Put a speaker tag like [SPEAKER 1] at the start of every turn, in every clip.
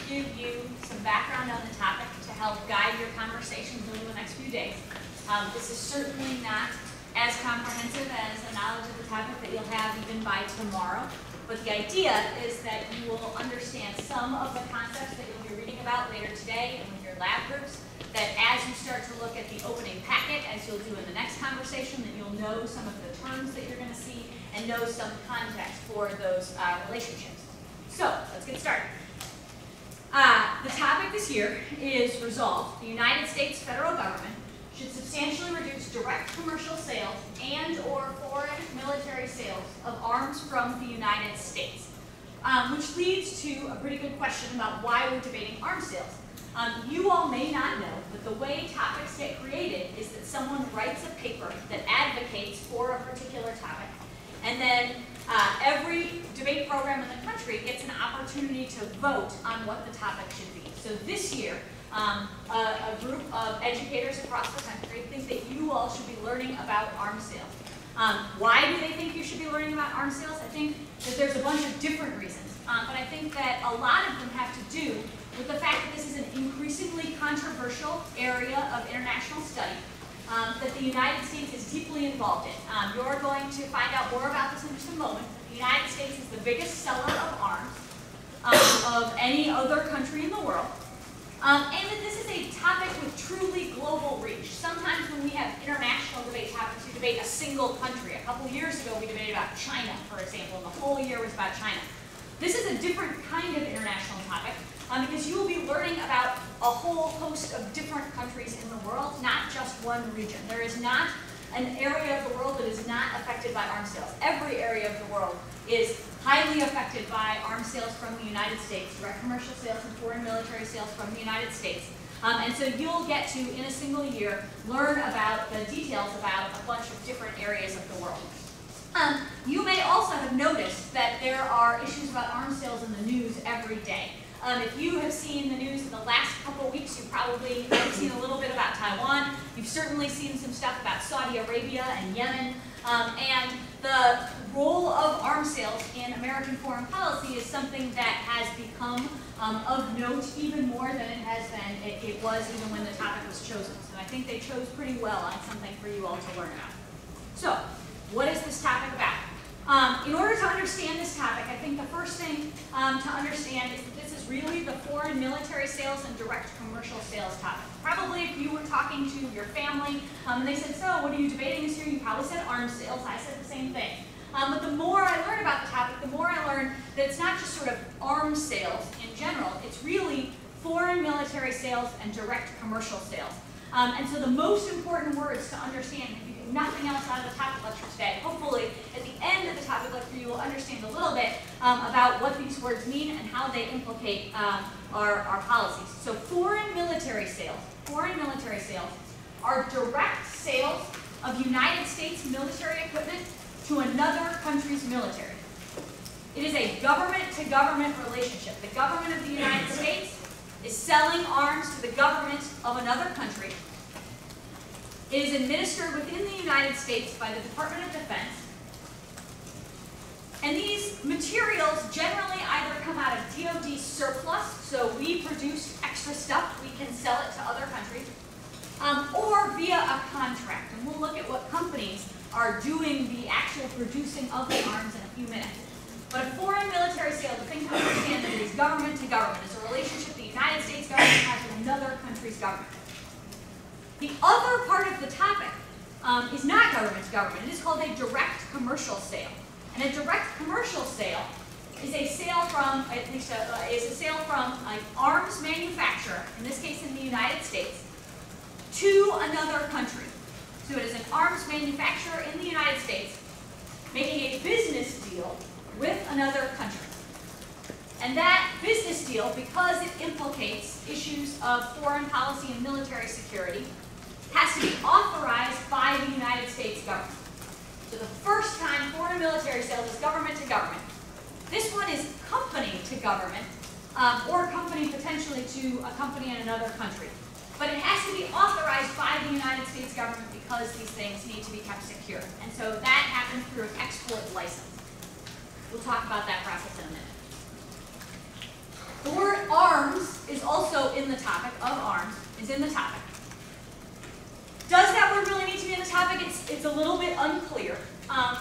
[SPEAKER 1] give you some background on the topic to help guide your conversations over the next few days. This is certainly not as comprehensive as a knowledge of the topic that you'll have even by tomorrow. But the idea is that you will understand some of the concepts that you'll be reading about later today and with your lab groups, that as you start to look at the opening packet, as you'll do in the next conversation, that you'll know some of the terms that you're going to see and know some context for those relationships. So, let's get started. The topic this year is resolved. The United States federal government should substantially reduce direct commercial sales and or foreign military sales of arms from the United States, which leads to a pretty good question about why we're debating arms sales. You all may not know, but the way topics get created is that someone writes a paper that advocates for a particular topic, and then every debate program in the country gets an opportunity to vote on what the topic should be. So this year, a group of educators across the country think that you all should be learning about arms sales. Why do they think you should be learning about arms sales? I think that there's a bunch of different reasons, but I think that a lot of them have to do with the fact that this is an increasingly controversial area of international study that the United States is deeply involved in. You're going to find out more about this in just a moment. The United States is the biggest seller of arms of any other country in the world. And that this is a topic with truly global reach. Sometimes when we have international debate topics, we debate a single country. A couple years ago, we debated about China, for example, and the whole year was about China. This is a different kind of international topic because you will be learning about a whole host of different countries in the world, not just one region. There is not an area of the world that is not affected by arms sales. Every area of the world is highly affected by arms sales from the United States, direct commercial sales and foreign military sales from the United States. And so you'll get to, in a single year, learn about the details about a bunch of different areas of the world. You may also have noticed that there are issues about arms sales in the news every day. If you have seen the news in the last couple weeks, you probably have seen a little bit about Taiwan. You've certainly seen some stuff about Saudi Arabia and Yemen. And the role of arms sales in American foreign policy is something that has become of note even more than it has been. It was even when the topic was chosen. So I think they chose pretty well on something for you all to learn about. So, what is this topic about? In order to understand this topic, I think the first thing to understand is that this is really the foreign military sales and direct commercial sales topic. Probably if you were talking to your family and they said, so what are you debating this year? You probably said arms sales. I said the same thing. But the more I learn about the topic, the more I learn that it's not just sort of arms sales in general. It's really foreign military sales and direct commercial sales. And so the most important words to understand, if you get nothing else out of the topic lecture today, hopefully at the end of the topic lecture you will understand a little bit about what these words mean and how they implicate our policies. So foreign military sales are direct sales of United States military equipment to another country's military. It is a government-to-government relationship. The government of the United States is selling arms to the government of another country. It is administered within the United States by the Department of Defense. And these materials generally either come out of DoD surplus, so we produce extra stuff, we can sell it to other countries, or via a contract. And we'll look at what companies are doing the actual producing of the arms in a few minutes. But a foreign military sale, the thing to understand is it is government to government. It's a relationship the United States government has with another country's government. The other part of the topic is not government to government. It is called a direct commercial sale. And a direct commercial sale is a sale from, an arms manufacturer, in this case in the United States, to another country. So it is an arms manufacturer in the United States making a business deal with another country. And that business deal, because it implicates issues of foreign policy and military security, has to be authorized by the United States government. So the first time foreign military sales is government to government. This one is company to government, or company potentially to a company in another country. But it has to be authorized by the United States government because these things need to be kept secure. And so that happens through an export license. We'll talk about that process in a minute. The word arms in the topic of arms is in the topic. Does that word really need to be in the topic? It's a little bit unclear.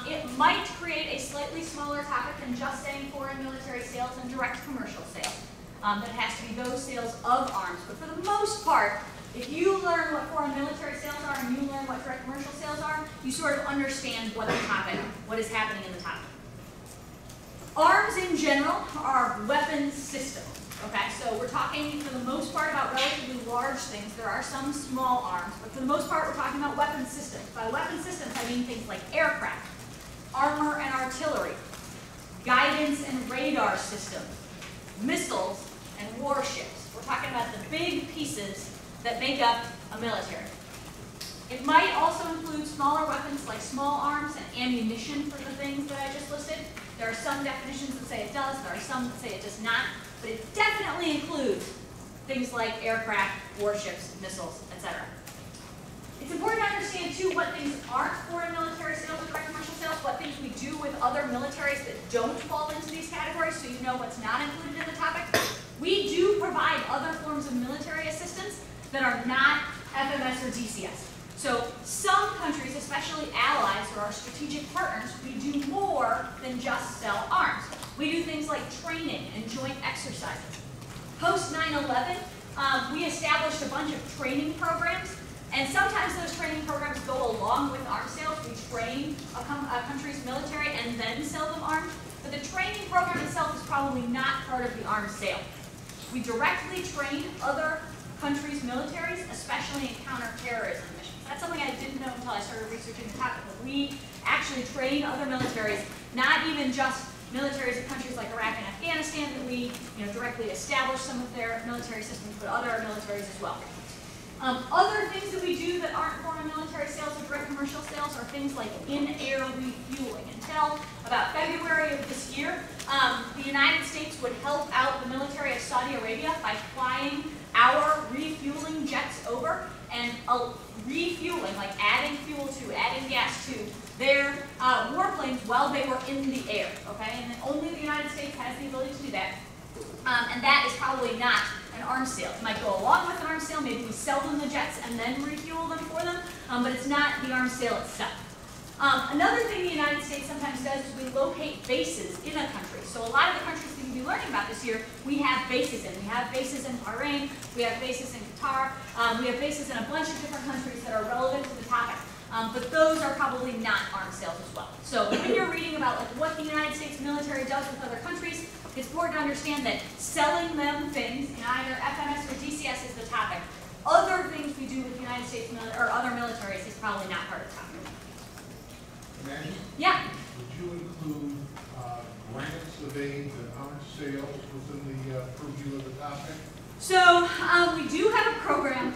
[SPEAKER 1] It might create a slightly smaller topic than just saying foreign military sales and direct commercial sales. That has to be those sales of arms. But for the most part, if you learn what foreign military sales are and you learn what direct commercial sales are, you sort of understand what the topic, what is happening in the topic. Arms in general are weapons systems. Okay, so we're talking for the most part about relatively large things. There are some small arms, but for the most part we're talking about weapons systems. By weapons systems I mean things like aircraft, armor and artillery, guidance and radar systems, missiles and warships. We're talking about the big pieces that make up a military. It might also include smaller weapons like small arms and ammunition for the things that I just listed. There are some definitions that say it does, there are some that say it does not. But it definitely includes things like aircraft, warships, missiles, etc. It's important to understand, too, what things aren't foreign military sales or direct commercial sales, what things we do with other militaries that don't fall into these categories, so you know what's not included in the topic. We do provide other forms of military assistance that are not FMS or DCS. So some countries, especially allies or our strategic partners, we do more than just sell arms. We do things like training and joint exercises. Post 9/11, we established a bunch of training programs, and sometimes those training programs go along with arms sales. We train a country's military and then sell them arms, but the training program itself is probably not part of the arms sale. We directly train other countries' militaries, especially in counterterrorism missions. That's something I didn't know until I started researching the topic, but we actually train other militaries, not even just militaries of countries like Iraq and Afghanistan that we directly establish some of their military systems, but other militaries as well. Other things that we do that aren't foreign military sales or direct commercial sales are things like in-air refueling. Until about February of this year, the United States would help out the military of Saudi Arabia by flying our refueling jets over and refueling, like adding fuel to, adding gas to their warplanes while they were in the air, okay? And only the United States has the ability to do that. And that is probably not an arms sale. It might go along with an arms sale, maybe we sell them the jets and then refuel them for them, but it's not the arms sale itself. Another thing the United States sometimes does is we locate bases in a country. So a lot of the countries that you'll be learning about this year, we have bases in. We have bases in Bahrain, we have bases in Qatar, we have bases in a bunch of different countries that are relevant to the topic. But those are probably not arms sales as well. So when you're reading about what the United States military does with other countries, it's important to understand that selling them things in either FMS or DCS is the topic. Other things we do with the United States or other militaries is probably not part of the topic.
[SPEAKER 2] Maggie?
[SPEAKER 1] Yeah?
[SPEAKER 2] Would you include grants of aid and arms sales within the purview of the topic?
[SPEAKER 1] So we do have a program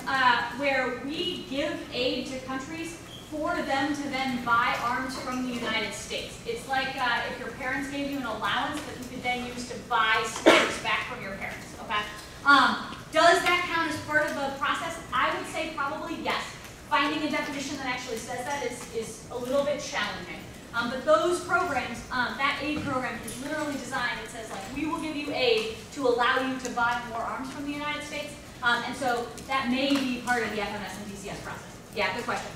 [SPEAKER 1] where we give aid to countries for them to then buy arms from the United States. It's like if your parents gave you an allowance that you could then use to buy snacks back from your parents, okay? Does that count as part of the process? I would say probably yes. Finding a definition that actually says that is a little bit challenging. But those programs, that aid program is literally designed, it says like, we will give you aid to allow you to buy more arms from the United States. And so that may be part of the FMS and DCS process. Yeah, good question.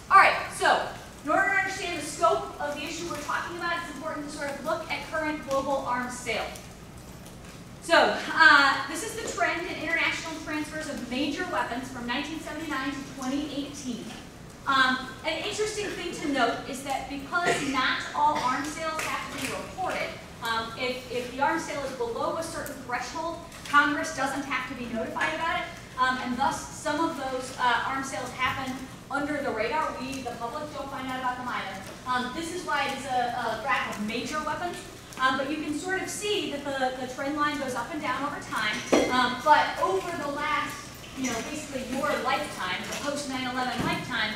[SPEAKER 1] All right, so in order to understand the scope of the issue we're talking about, it's important to sort of look at current global arms sales. So this is the trend in international transfers of major weapons from 1979 to 2018. An interesting thing to note is that because not all arms sales have to be reported, if the arms sale is below a certain threshold, Congress doesn't have to be notified about it, and thus some of those arms sales happen under the radar. We, the public, don't find out about them either. This is why it's a graph of major weapons. But you can sort of see that the trend line goes up and down over time. But over the last, basically your lifetime, the post 9/11 lifetime,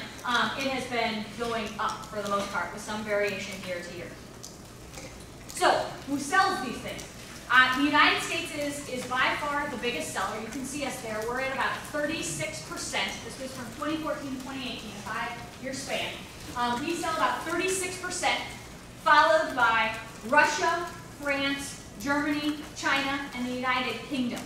[SPEAKER 1] it has been going up for the most part with some variation year to year. So, who sells these things? The United States is by far the biggest seller. You can see us there. We're at about 36%. This was from 2014 to 2018, a 5-year span. We sell about 36%, followed by Russia, France, Germany, China, and the United Kingdom.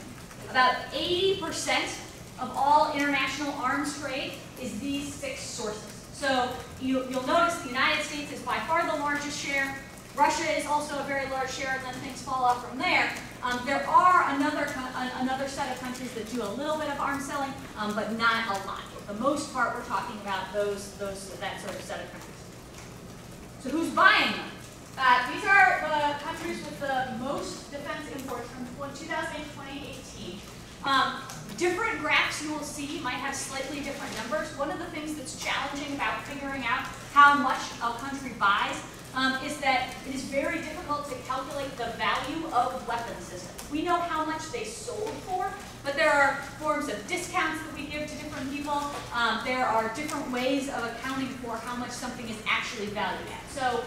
[SPEAKER 1] About 80% of all international arms trade is these 6 sources. So you'll notice the United States is by far the largest share. Russia is also a very large share, and then things fall off from there. There are another set of countries that do a little bit of arms selling, but not a lot. For the most part, we're talking about that sort of set of countries. So who's buying them? These are the countries with the most defense imports from 2008 to 2018. Different graphs you will see might have slightly different numbers. One of the things that's challenging about figuring out how much a country buys is that it is very difficult to calculate the value of weapon systems. We know how much they sold for, but there are forms of discounts that we give to different people. There are different ways of accounting for how much something is actually valued at. So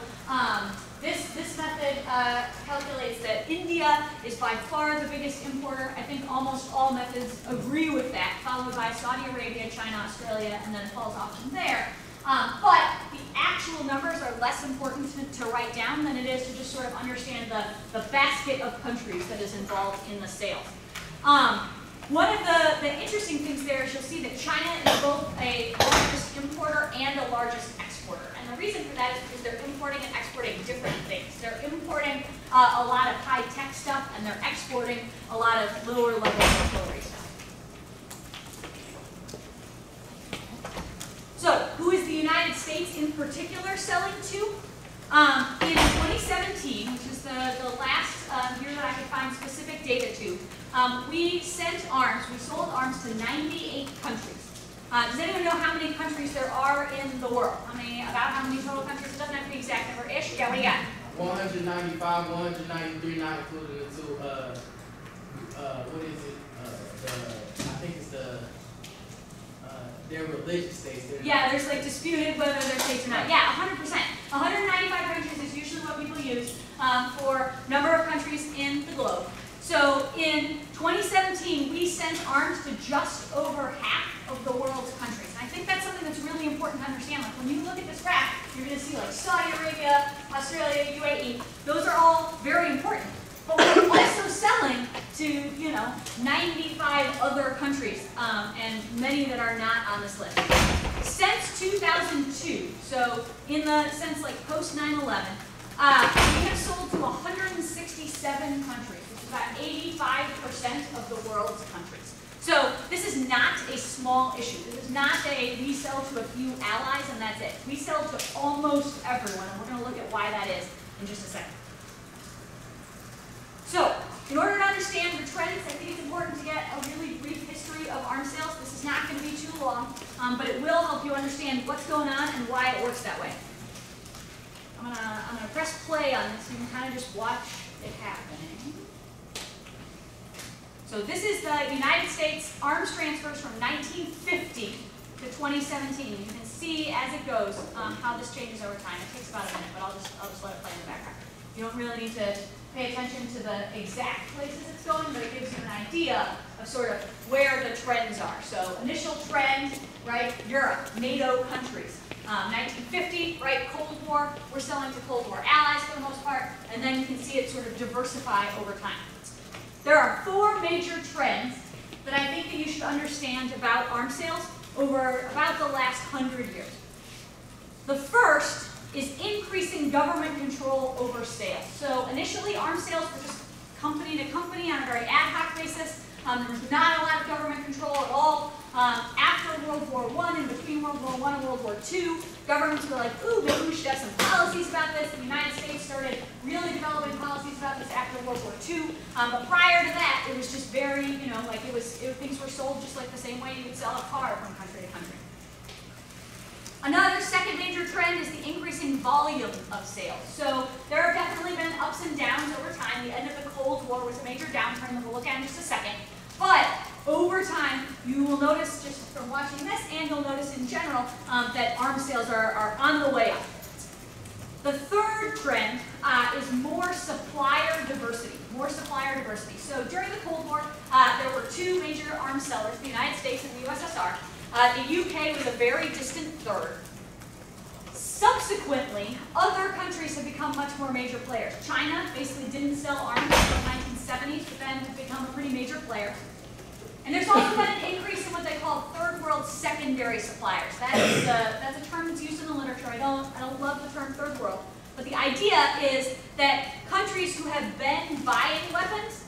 [SPEAKER 1] this method calculates that India is by far the biggest importer. I think almost all methods agree with that, followed by Saudi Arabia, China, Australia, and then it falls off from there. But the actual numbers are less important to write down than it is to just sort of understand the basket of countries that is involved in the sales. One of the interesting things there is you'll see that China is both a largest importer and a largest exporter. And the reason for that is because they're importing and exporting different things. They're importing a lot of high-tech stuff, and they're exporting a lot of lower-level artillery stuff. So, who is the United States in particular selling to? In 2017, which is the last year that I could find specific data to, we sold arms to 98 countries. Does anyone know how many countries there are in the world? About how many total countries? It doesn't have to be exact number-ish. Yeah, what do you got?
[SPEAKER 3] 195, 193, not including the two, what is it? I think it's their religious states.
[SPEAKER 1] Yeah, there's like disputed whether they're states or not. Yeah, 100%. 195 countries is usually what people use for number of countries in the globe. So in 2017, we sent arms to just over half of the world's countries. And I think that's something that's really important to understand. Like when you look at this graph, you're going to see like Saudi Arabia, Australia, UAE. Those are all very important. But we're also selling to, 95 other countries, and many that are not on this list. Since 2002, so in the sense like post 9/11, we have sold to 167 countries, which is about 85% of the world's countries. So this is not a small issue. This is not we sell to a few allies and that's it. We sell to almost everyone, and we're going to look at why that is in just a second. So, in order to understand the trends, I think it's important to get a really brief history of arms sales. This is not going to be too long, but it will help you understand what's going on and why it works that way. I'm gonna press play on this. You can kind of just watch it happening. So this is the United States arms transfers from 1950 to 2017. You can see as it goes how this changes over time. It takes about a minute, but I'll just let it play in the background. You don't really need to pay attention to the exact places it's going, but it gives you an idea of sort of where the trends are. So initial trend, right, Europe, NATO countries. 1950, right, Cold War, we're selling to Cold War allies for the most part, and then you can see it sort of diversify over time. There are 4 major trends that I think that you should understand about arms sales over about the last 100 years. The first is increasing government control over sales. So initially, arms sales were just company to company on a very ad hoc basis. There was not a lot of government control at all. After World War I and between World War I and World War II, governments were like, ooh, maybe we should have some policies about this. The United States started really developing policies about this after World War II. But prior to that, it was just very, things were sold just like the same way you would sell a car from country to country. Another second major trend is the increasing volume of sales. So there have definitely been ups and downs over time. The end of the Cold War was a major downturn that we'll look at in just a second. But over time, you will notice just from watching this, and you'll notice in general, that arms sales are on the way up. The third trend is more supplier diversity. More supplier diversity. So during the Cold War, there were 2 major arms sellers, the United States and the USSR. The UK was a very distant third. Subsequently, other countries have become much more major players. China basically didn't sell arms until the 1970s, but then has become a pretty major player. And there's also been an increase in what they call third world secondary suppliers. That's a term that's used in the literature. I don't love the term third world. But the idea is that countries who have been buying weapons,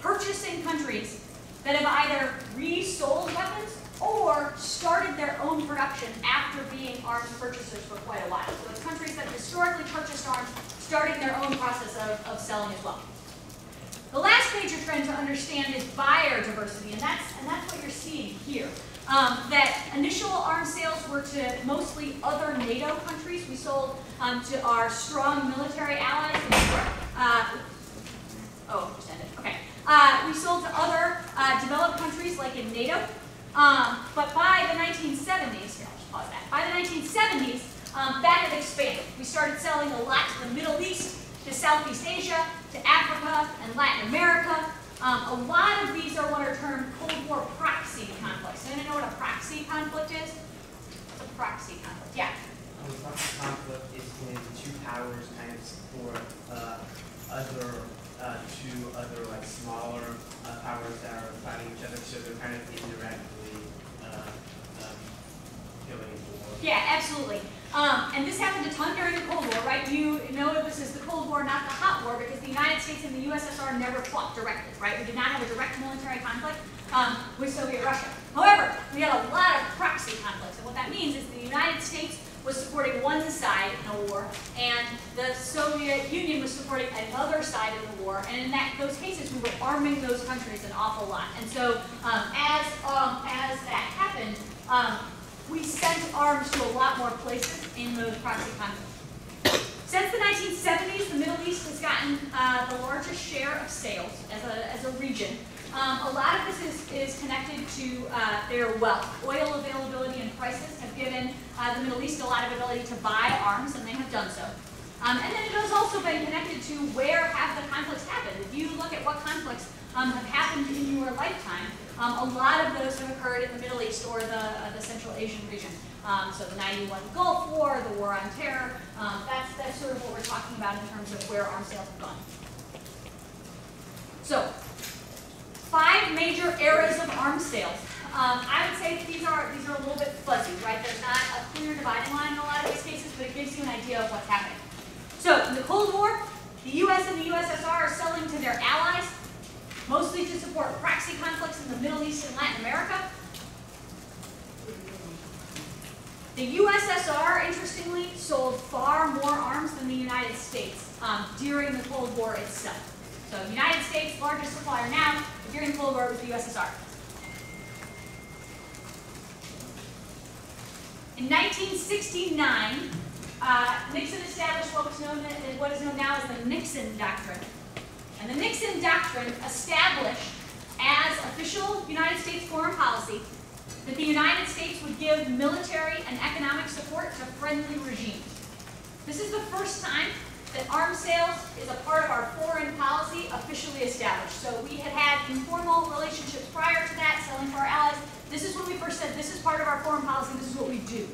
[SPEAKER 1] purchasing countries that have either resold weapons or started their own production after being arms purchasers for quite a while. So it's countries that historically purchased arms, starting their own process of selling as well. The last major trend to understand is buyer diversity, and that's what you're seeing here. That initial arms sales were to mostly other NATO countries. We sold to our strong military allies in Europe. Just ended. Okay. We sold to other developed countries like in NATO. But by the 1970s, here, I'll just pause that. By the 1970s, that had expanded. We started selling a lot to the Middle East, to Southeast Asia, to Africa and Latin America. A lot of these are what are termed Cold War proxy conflicts. Anyone know what a proxy conflict is? What's a proxy conflict? Yeah.
[SPEAKER 4] A proxy conflict is when two powers kind of support two other like smaller powers that are fighting each other, so they're kind of indirectly going into war.
[SPEAKER 1] Yeah, absolutely. And this happened a ton during the Cold War, right? You know this is the Cold War, not the Hot War, because the United States and the USSR never fought directly, right? We did not have a direct military conflict with Soviet Russia. However, we had a lot of proxy conflicts, and what that means is the United States was supporting one side in a war, and the Soviet Union was supporting another side in the war, and in those cases, we were arming those countries an awful lot. And so, as that happened, we sent arms to a lot more places in those proxy conflicts. Since the 1970s, the Middle East has gotten the largest share of sales as a region. A lot of this is connected to their wealth. Oil availability and prices have given the Middle East a lot of ability to buy arms, and they have done so. And then it has also been connected to where have the conflicts happened. If you look at what conflicts have happened in your lifetime, a lot of those have occurred in the Middle East or the Central Asian region. So the 91 Gulf War, the War on Terror, that's sort of what we're talking about in terms of where arms sales have gone. So, 5 major eras of arms sales. I would say that these are a little bit fuzzy, right? There's not a clear dividing line in a lot of these cases, but it gives you an idea of what's happening. So, in the Cold War, the US and the USSR are selling to their allies, mostly to support proxy conflicts in the Middle East and Latin America. The USSR, interestingly, sold far more arms than the United States during the Cold War itself. So, United States, largest supplier now, but during the Cold War it was the USSR. In 1969, Nixon established what is known now as the Nixon Doctrine. And the Nixon Doctrine established as official United States foreign policy that the United States would give military and economic support to friendly regimes. This is the first time that arms sales is a part of our foreign policy officially established. So we had had informal relationships prior to that, selling to our allies. This is when we first said, this is part of our foreign policy, this is what we do.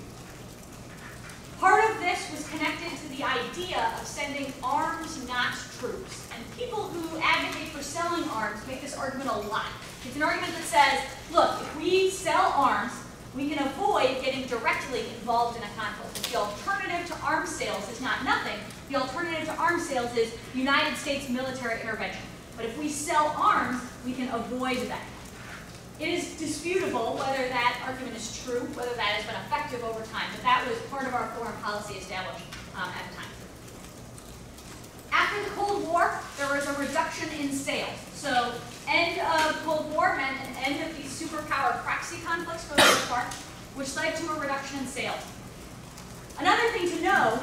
[SPEAKER 1] Part of this was connected to the idea of sending arms, not troops. And people who advocate for selling arms make this argument a lot. It's an argument that says, look, if we sell arms, we can avoid getting directly involved in a conflict. If the alternative to arms sales is not nothing, the alternative to arms sales is United States military intervention. But if we sell arms, we can avoid that. It is disputable whether that argument is true, whether that has been effective over time, but that was part of our foreign policy established at the time. After the Cold War, there was a reduction in sales. So, end of the Cold War meant an end of these superpower proxy conflicts for the most part, which led to a reduction in sales. Another thing to know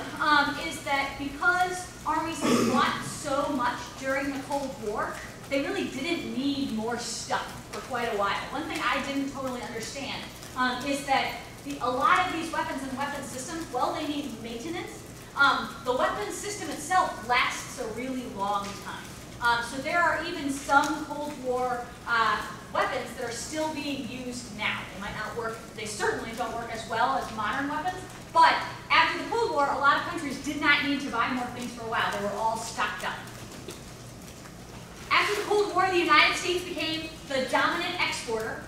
[SPEAKER 1] is that because armies had fought so much during the Cold War, they really didn't need more stuff for quite a while. One thing I didn't totally understand is that a lot of these weapons and weapons systems, well, they need maintenance. The weapons system itself lasts a really long time. So there are even some Cold War weapons that are still being used now. They might not work, they certainly don't work as well as modern weapons, but after the Cold War, a lot of countries did not need to buy more things for a while. They were all stocked up. After the Cold War, the United States became the dominant exporter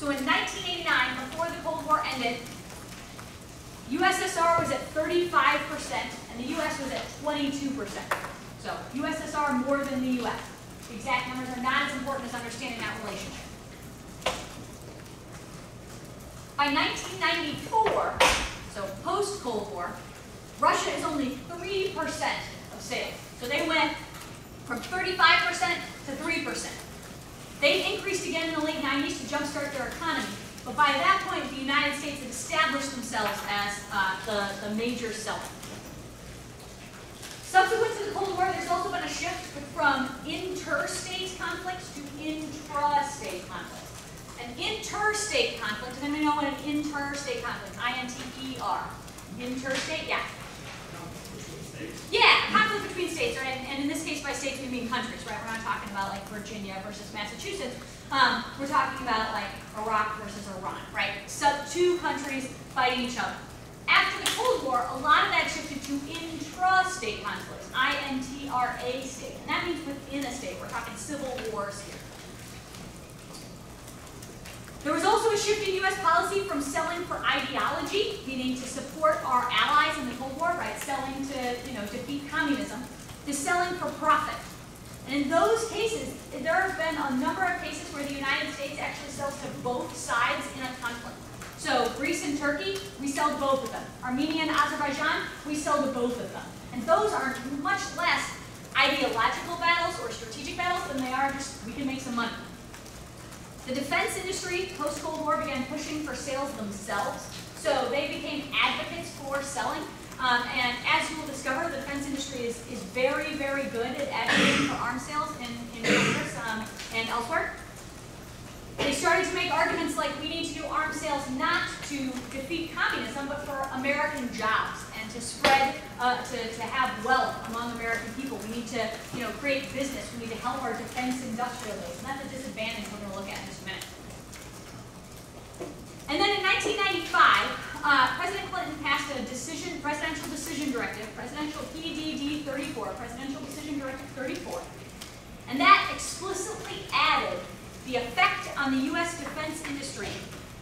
[SPEAKER 1] So in 1989, before the Cold War ended, USSR was at 35% and the US was at 22%. So USSR more than the US. The exact numbers are not as important as understanding that relationship. By 1994, so post-Cold War, Russia is only 3% of sales. So they went from 35% to 3%. They increased again in the late 90s to jumpstart their economy. But by that point, the United States had established themselves as the major seller. Subsequent to the Cold War, there's also been a shift from interstate conflicts to intrastate conflicts. An interstate conflict, does anybody know what an interstate conflict is? I-N-T-E-R. Interstate, yeah. Yeah, conflict between states, right? And in this case, by states, we mean countries, right? We're not talking about like Virginia versus Massachusetts. We're talking about like Iraq versus Iran, right? So two countries fighting each other. After the Cold War, a lot of that shifted to intrastate conflicts, I-N-T-R-A state. And that means within a state. We're talking civil wars here. There was also a shift in U.S. policy from selling for ideology, meaning to support our allies in the Cold War, right? Selling to, defeat communism, to selling for profit. And in those cases, there have been a number of cases where the United States actually sells to both sides in a conflict. So Greece and Turkey, we sell to both of them. Armenia and Azerbaijan, we sell to both of them. And those are much less ideological battles or strategic battles than they are just, we can make some money. The defense industry, post-Cold War, began pushing for sales themselves. So they became advocates for selling. And as you will discover, the defense industry is very, very good at advocating for arms sales in Congress and elsewhere. They started to make arguments like we need to do arms sales not to defeat communism, but for American jobs and to spread, to have wealth among American people. We need to, create business. We need to help our defense industrial base. And that's a disadvantage we're going to look at in just a minute. And then in 1995, President Clinton passed a presidential decision directive, presidential PDD 34, presidential decision directive 34. And that explicitly added the effect on the U.S. defense industry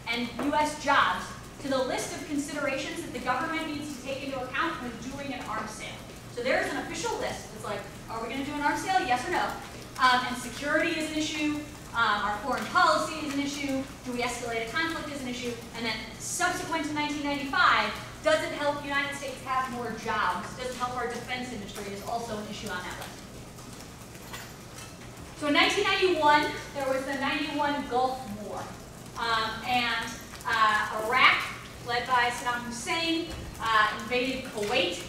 [SPEAKER 1] and U.S. jobs to the list of considerations that the government needs to take into account when doing an arms sale. So there's an official list that's like, are we going to do an arms sale? Yes or no? And security is an issue. Our foreign policy is an issue. Do we escalate a conflict is an issue. And then subsequent to 1995, does it help the United States have more jobs? Does it help our defense industry is also an issue on that list. So in 1991, there was the 91 Gulf War. Iraq, led by Saddam Hussein, invaded Kuwait.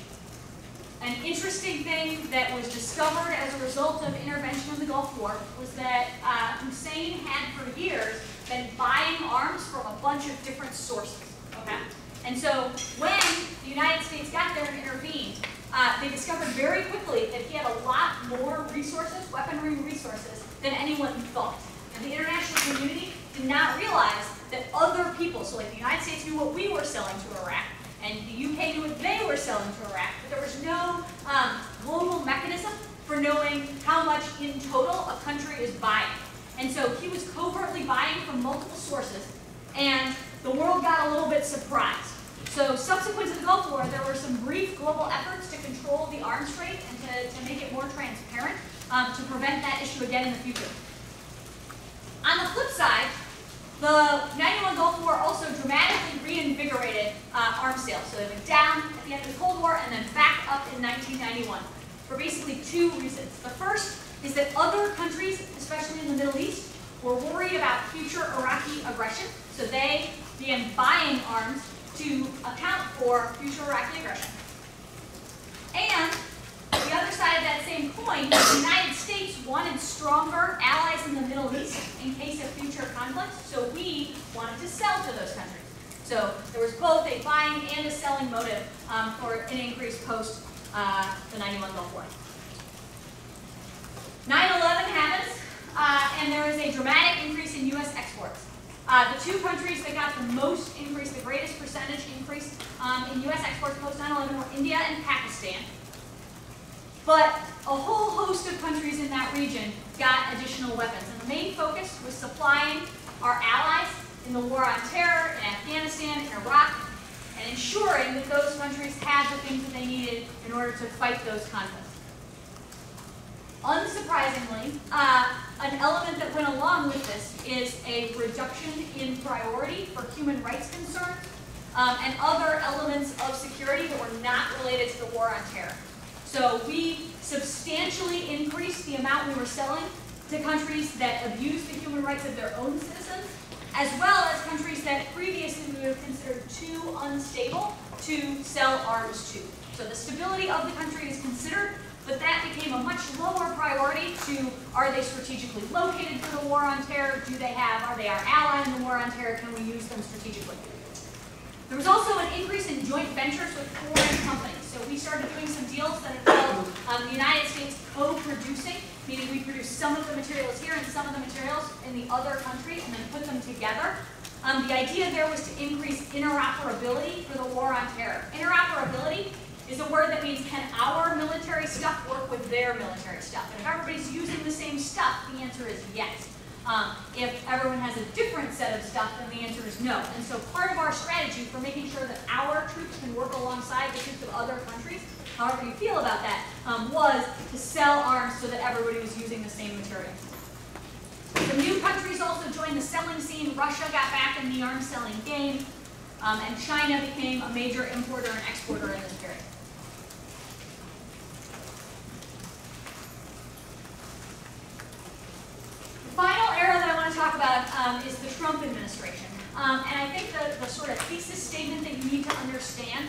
[SPEAKER 1] An interesting thing that was discovered as a result of intervention in the Gulf War was that Hussein had for years been buying arms from a bunch of different sources. Okay? And so when the United States got there and intervened, they discovered very quickly that he had a lot more resources, weaponry resources, than anyone thought. And the international community did not realize that other people, so like the United States knew what we were selling to Iraq, and the UK knew what they were selling to Iraq, but there was no global mechanism for knowing how much in total a country is buying. And so he was covertly buying from multiple sources, and the world got a little bit surprised. So subsequent to the Gulf War, there were some brief global efforts to control the arms trade and to make it more transparent to prevent that issue again in the future. On the flip side, the 91 Gulf War also dramatically reinvigorated arms sales. So they went down at the end of the Cold War and then back up in 1991 for basically two reasons. The first is that other countries, especially in the Middle East, were worried about future Iraqi aggression. So they began buying arms to account for future Iraqi aggression. And the other side of that same coin, the United States wanted stronger allies in the Middle East in case of future conflict, so we wanted to sell to those countries. So there was both a buying and a selling motive for an increase post the 91 Gulf War. 9/11 happens, and there is a dramatic increase in U.S. exports. The two countries that got the most increase, the greatest percentage increase in U.S. exports post 9/11 were India and Pakistan. But a whole host of countries in that region got additional weapons. And the main focus was supplying our allies in the war on terror, in Afghanistan, in Iraq, and ensuring that those countries had the things that they needed in order to fight those conflicts. Unsurprisingly, an element that went along with this is a reduction in priority for human rights concerns and other elements of security that were not related to the war on terror. So we substantially increased the amount we were selling to countries that abuse the human rights of their own citizens, as well as countries that previously we would have considered too unstable to sell arms to. So the stability of the country is considered, but that became a much lower priority to, are they strategically located for the war on terror? Are they our ally in the war on terror? Can we use them strategically? There was also an increase in joint ventures with foreign companies. So we started doing some deals that involved the United States co-producing, meaning we produce some of the materials here and some of the materials in the other country and then put them together. The idea there was to increase interoperability for the war on terror. Interoperability is a word that means, can our military stuff work with their military stuff? And if everybody's using the same stuff, the answer is yes. If everyone has a different set of stuff, then the answer is no. And so part of our strategy for making sure that our troops can work alongside the troops of other countries, however you feel about that, was to sell arms so that everybody was using the same material. Some new countries also joined the selling scene. Russia got back in the arms selling game, and China became a major importer and exporter in this period. The final era that I want to talk about is the Trump administration. And I think the sort of thesis statement that you need to understand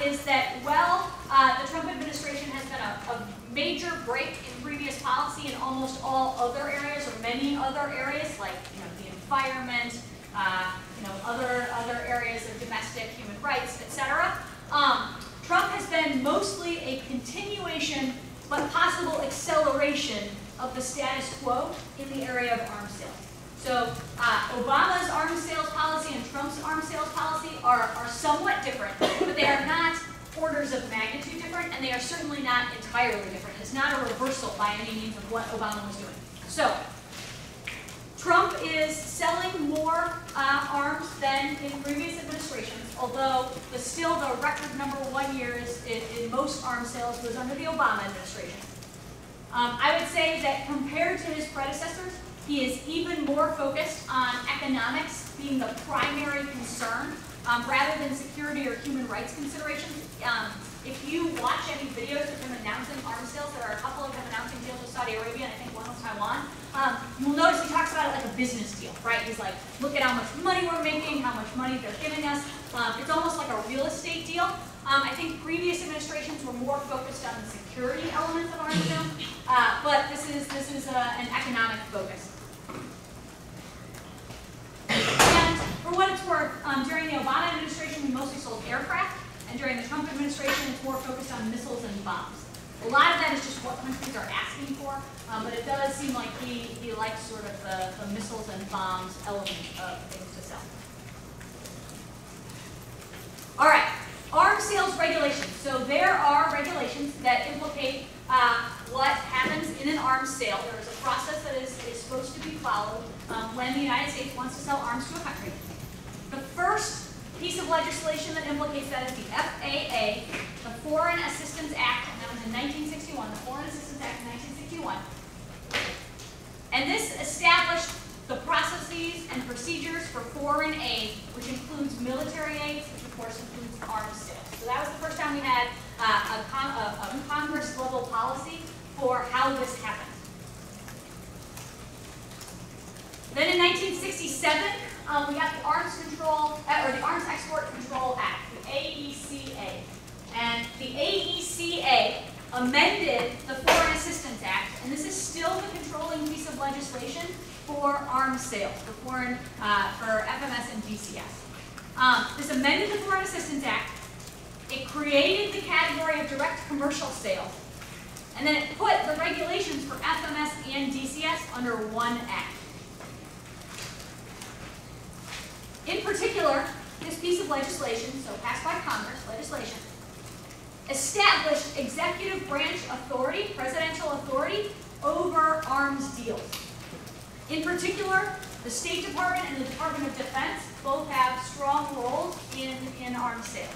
[SPEAKER 1] is that, well, the Trump administration has been a major break in previous policy in almost all other areas, or many other areas, like the environment, other areas of domestic human rights, etc. Trump has been mostly a continuation, but possible acceleration of the status quo in the area of arms sales. So Obama's arms sales policy and Trump's arms sales policy are somewhat different, but they are not orders of magnitude different, and they are certainly not entirely different. It's not a reversal by any means of what Obama was doing. So Trump is selling more arms than in previous administrations, although still the record #1 year in most arms sales was under the Obama administration. I would say that compared to his predecessors, he is even more focused on economics being the primary concern, rather than security or human rights considerations. If you watch any videos of him announcing arms sales, there are a couple of him announcing deals with Saudi Arabia and I think one with Taiwan, you will notice he talks about it like a business deal, right? He's like, look at how much money we're making, how much money they're giving us. It's almost like a real estate deal. I think previous administrations were more focused on the security elements of arms sales, but this is an economic focus. And for what it's worth, during the Obama administration, we mostly sold aircraft, and during the Trump administration, it's more focused on missiles and bombs. A lot of that is just what countries are asking for, but it does seem like he likes sort of the missiles and bombs element of things to sell. All right, arms sales regulations. So there are regulations that implicate what happens in an arms sale. There is a process that is supposed to be followed when the United States wants to sell arms to a country. The first piece of legislation that implicates that is the FAA, the Foreign Assistance Act, and that was in 1961, the Foreign Assistance Act in 1961. And this established the processes and procedures for foreign aid, which includes military aid, which of course includes arms sales. So that was the first time we had a Congress-level policy for how this happened. Then in 1967, we got the Arms Control, or the Arms Export Control Act, the AECA. And the AECA amended the Foreign Assistance Act, and this is still the controlling piece of legislation for arms sales, for FMS and DCS. This amended the Foreign Assistance Act. It created the category of direct commercial sales, and then it put the regulations for FMS and DCS under one act. In particular, this piece of legislation, so passed by Congress, legislation, established executive branch authority, presidential authority, over arms deals. In particular, The State Department and the Department of Defense both have strong roles in arms sales.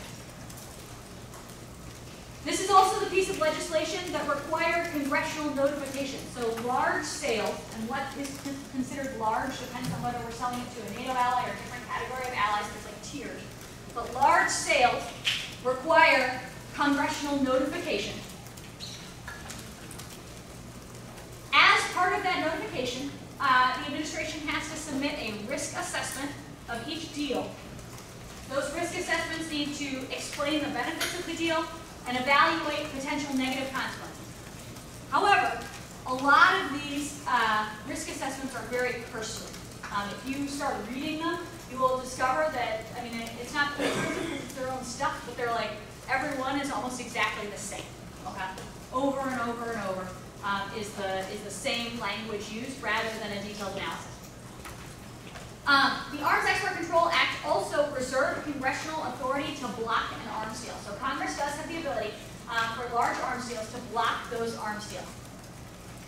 [SPEAKER 1] This is also the piece of legislation that required congressional notification. So large sales, and what is considered large depends on whether we're selling it to a NATO ally or a different category of allies. There's like tiers. But large sales require congressional notification. As part of that notification, the administration has to submit a risk assessment of each deal. Those risk assessments need to explain the benefits of the deal and evaluate potential negative consequences. However, a lot of these risk assessments are very cursory. If you start reading them, you will discover that, I mean, it's not because it's their own stuff, but they're like, every one is almost exactly the same. Okay? Over and over and over is the same language used rather than a detailed analysis. The Arms Export Control Act also reserved congressional authority to block an arms deal. So Congress does have the ability for large arms deals to block those arms deals.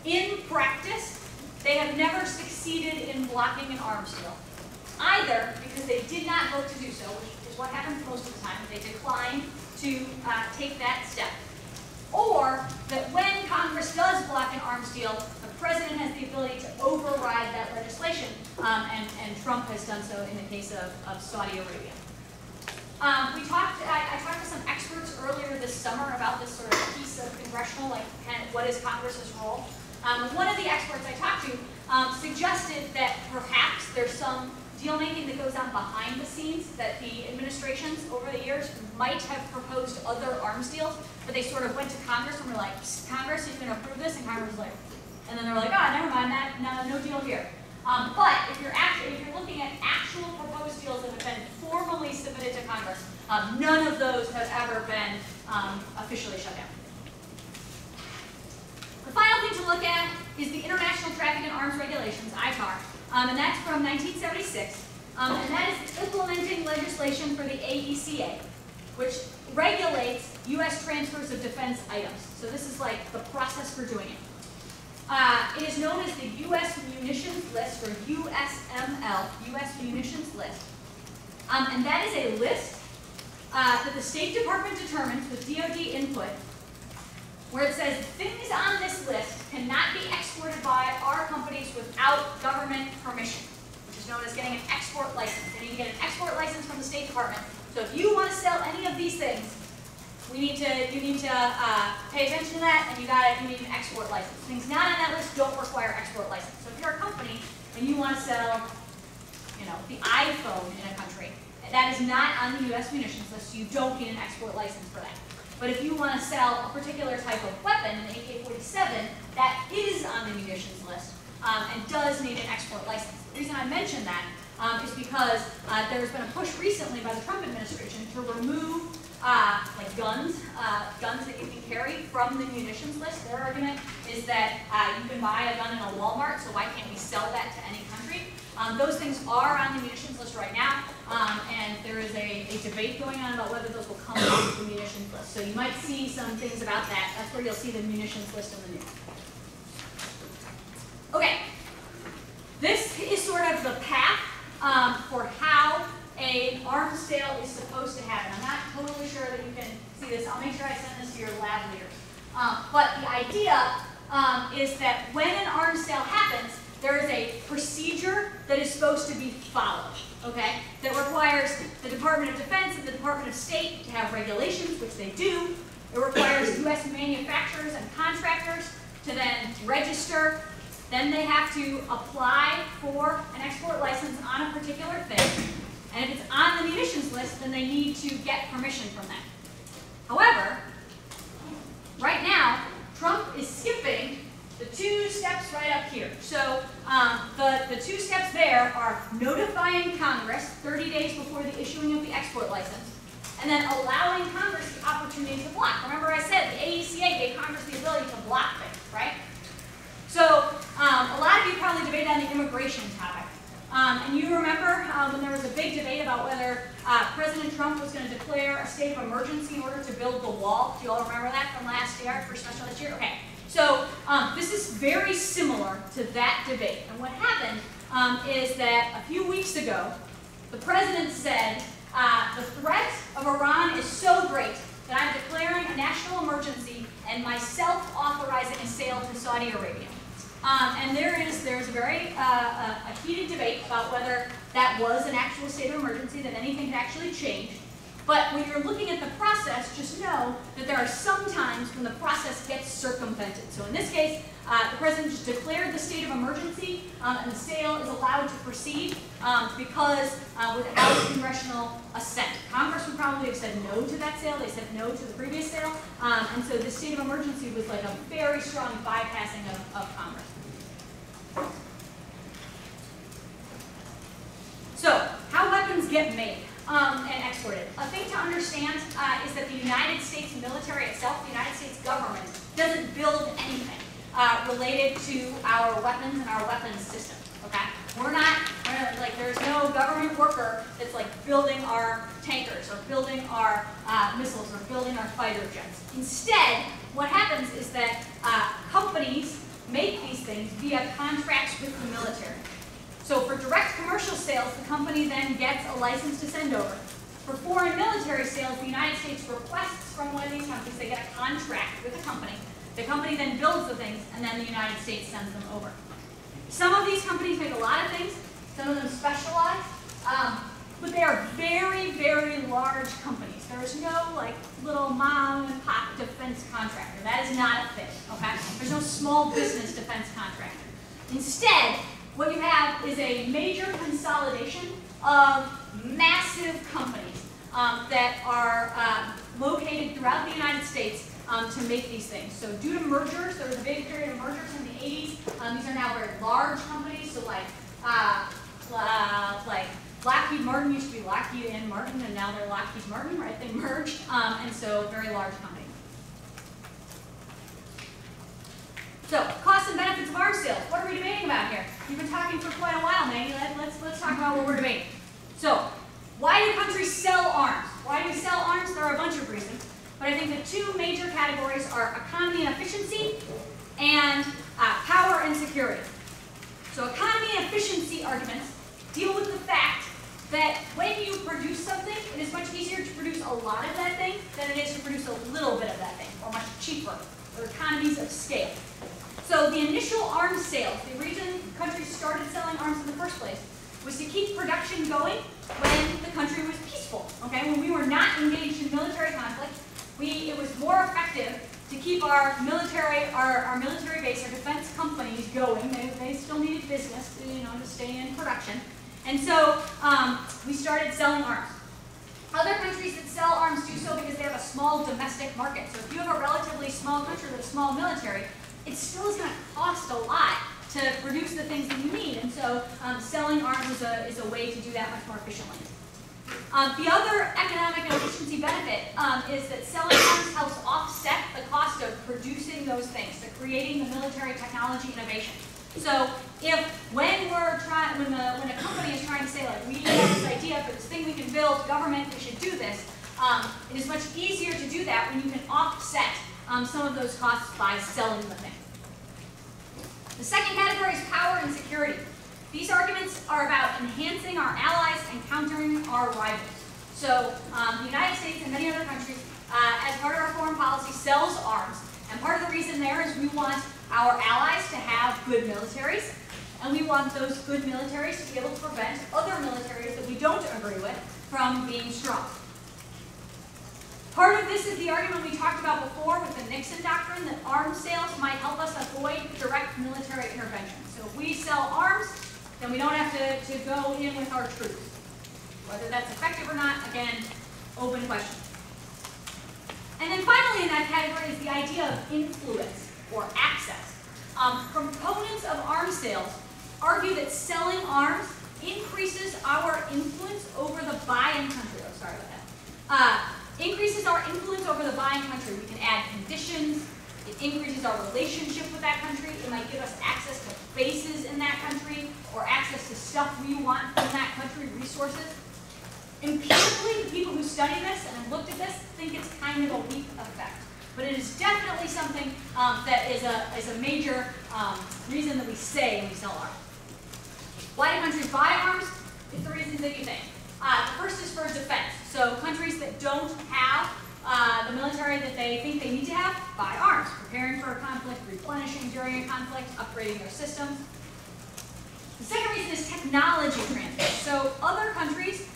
[SPEAKER 1] In practice, they have never succeeded in blocking an arms deal, either because they did not vote to do so, which is what happens most of the time. They declined to take that step. Or that when Congress does block an arms deal, the President has the ability to override that legislation, and Trump has done so in the case of Saudi Arabia. I talked to some experts earlier this summer about this sort of piece of congressional, like what is Congress's role. One of the experts I talked to suggested that perhaps there's some deal-making that goes on behind the scenes, that the administrations over the years might have proposed other arms deals, but they sort of went to Congress and were like, Congress, you can approve this, and Congress was like, and then they're like, oh, never mind that, no deal here. But if you're looking at actual proposed deals that have been formally submitted to Congress, none of those have ever been officially shut down. The final thing to look at is the International Traffic in Arms Regulations, ITAR, and that's from 1976, and that is implementing legislation for the AECA, which regulates U.S. transfers of defense items. So this is like the process for doing it. It is known as the U.S. Munitions List, or USML, U.S. Munitions List. And that is a list that the State Department determines with DoD input, where it says things on this list cannot be exported by our companies without government permission, which is known as getting an export license. They need to get an export license from the State Department. So if you want to sell any of these things, you need to pay attention to that, and you need an export license. Things not on that list don't require export license. So if you're a company and you want to sell, the iPhone in a country, that is not on the U.S. munitions list, so you don't get an export license for that. But if you want to sell a particular type of weapon, an AK-47, that is on the munitions list and does need an export license. The reason I mention that is because there's been a push recently by the Trump administration to remove guns that you can carry from the munitions list. Their argument is that you can buy a gun in a Walmart, so why can't we sell that to any country? Those things are on the munitions list right now, and there is a debate going on about whether those will come off the munitions list. So you might see some things about that. That's where you'll see the munitions list in the news. Okay, this is sort of the path for how an arms sale is supposed to happen. I'm not totally sure that you can see this. I'll make sure I send this to your lab leaders. But the idea is that when an arms sale happens, there is a procedure that is supposed to be followed, okay? That requires the Department of Defense and the Department of State to have regulations, which they do. It requires U.S. manufacturers and contractors to then register. Then they have to apply for an export license on a particular thing. And if it's on the munitions list, then they need to get permission from that. However, right now, Trump is skipping the two steps right up here. So the two steps there are notifying Congress 30 days before the issuing of the export license, and then allowing Congress the opportunity to block. Remember I said the AECA gave Congress the ability to block things, right? So a lot of you probably debated on the immigration topic. And you remember when there was a big debate about whether President Trump was going to declare a state of emergency in order to build the wall. Do you all remember that from last year, for special this year? Okay. So this is very similar to that debate. And what happened is that a few weeks ago, the president said, the threat of Iran is so great that I'm declaring a national emergency and myself authorizing a sale to Saudi Arabia. And there's a very a heated debate about whether that was an actual state of emergency, that anything could actually change. But when you're looking at the process, just know that there are some times when the process gets circumvented. So in this case, the president just declared the state of emergency, and the sale is allowed to proceed because without congressional assent. Congress would probably have said no to that sale. They said no to the previous sale. And so the state of emergency was like a very strong bypassing of Congress. So, how weapons get made and exported. A thing to understand is that the United States military itself, the United States government, doesn't build anything related to our weapons and our weapons system. Okay, we're like there's no government worker that's like building our tankers or building our missiles or building our fighter jets. Instead, what happens is that companies make these things via contracts with the military. So for direct commercial sales, the company then gets a license to send over. For foreign military sales, the United States requests from one of these companies, they get a contract with a company. The company then builds the things, and then the United States sends them over. Some of these companies make a lot of things. Some of them specialize. But they are very, very large companies. There is no like little mom and pop defense contractor. That is not a thing, okay? There's no small business defense contractor. Instead, what you have is a major consolidation of massive companies that are located throughout the United States to make these things. So due to mergers, there was a big period of mergers in the 80s. These are now very large companies. So like Lockheed Martin used to be Lockheed and Martin, and now they're Lockheed Martin, right? They merged, and so very large companies. So, costs and benefits of arms sales. What are we debating about here? We've been talking for quite a while, Maggie. Let's talk about what we're debating. So, why do countries sell arms? Why do we sell arms? There are a bunch of reasons. But I think the two major categories are economy and efficiency and power and security. So, economy and efficiency arguments deal with the fact that when you produce something, it is much easier to produce a lot of that thing than it is to produce a little bit of that thing, or much cheaper. There are economies of scale. So the initial arms sales, the reason countries started selling arms in the first place, was to keep production going when the country was peaceful. Okay, when we were not engaged in military conflict, it was more effective to keep our military base, our defense companies going. They still needed business, to stay in production, and so we started selling arms. Other countries that sell arms do so because they have a small domestic market. So if you have a relatively small country with a small military, it still is going to cost a lot to produce the things that you need. And so selling arms is a way to do that much more efficiently. The other economic and efficiency benefit is that selling arms helps offset the cost of producing those things, to creating the military technology innovation. So when a company is trying to say, like, we have this idea for this thing we can build, government, we should do this, it is much easier to do that when you can offset some of those costs by selling the thing. The second category is power and security. These arguments are about enhancing our allies and countering our rivals. So the United States and many other countries, as part of our foreign policy, sells arms. And part of the reason there is we want our allies to have good militaries, and we want those good militaries to be able to prevent other militaries that we don't agree with from being strong. Part of this is the argument we talked about before with the Nixon Doctrine, that arms sales might help us avoid direct military intervention. So if we sell arms, then we don't have to go in with our troops. Whether that's effective or not, again, open question. And then finally in that category is the idea of influence or access. Proponents of arms sales argue that selling arms increases our influence over the buying country. Oh, sorry about that. Increases our influence over the buying country. We can add conditions. It increases our relationship with that country. It might give us access to bases in that country or access to stuff we want from that country, resources. Empirically, the people who study this and have looked at this think it's kind of a weak effect. But it is definitely something that is a major reason that we say we sell arms. Why do countries buy arms? It's the reasons that you think. The first is for defense. So countries that don't have the military that they think they need to have, buy arms, preparing for a conflict, replenishing during a conflict, upgrading their systems. The second reason is technology transfer. So other countries,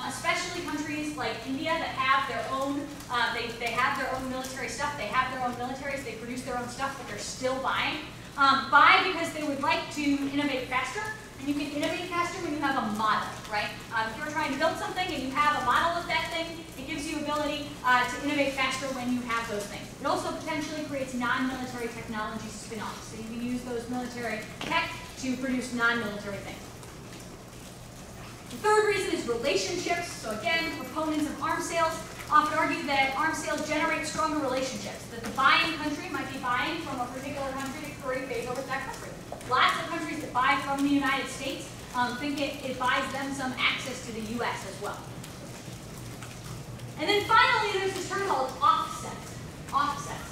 [SPEAKER 1] especially countries like India that have their own, they have their own military stuff, they have their own militaries, they produce their own stuff, but they're still buying. Buy because they would like to innovate faster, and you can innovate faster when you have a model, right? If you're trying to build something and you have a model of that thing, it gives you ability to innovate faster when you have those things. It also potentially creates non-military technology spin-offs, so you can use those military tech to produce non-military things. The third reason is relationships. So again, proponents of arms sales often argue that arms sales generate stronger relationships, that the buying country might be buying from a particular country to curry favor with that country. Lots of countries that buy from the United States think it buys them some access to the US as well. And then finally, there's this term called offsets. Offsets.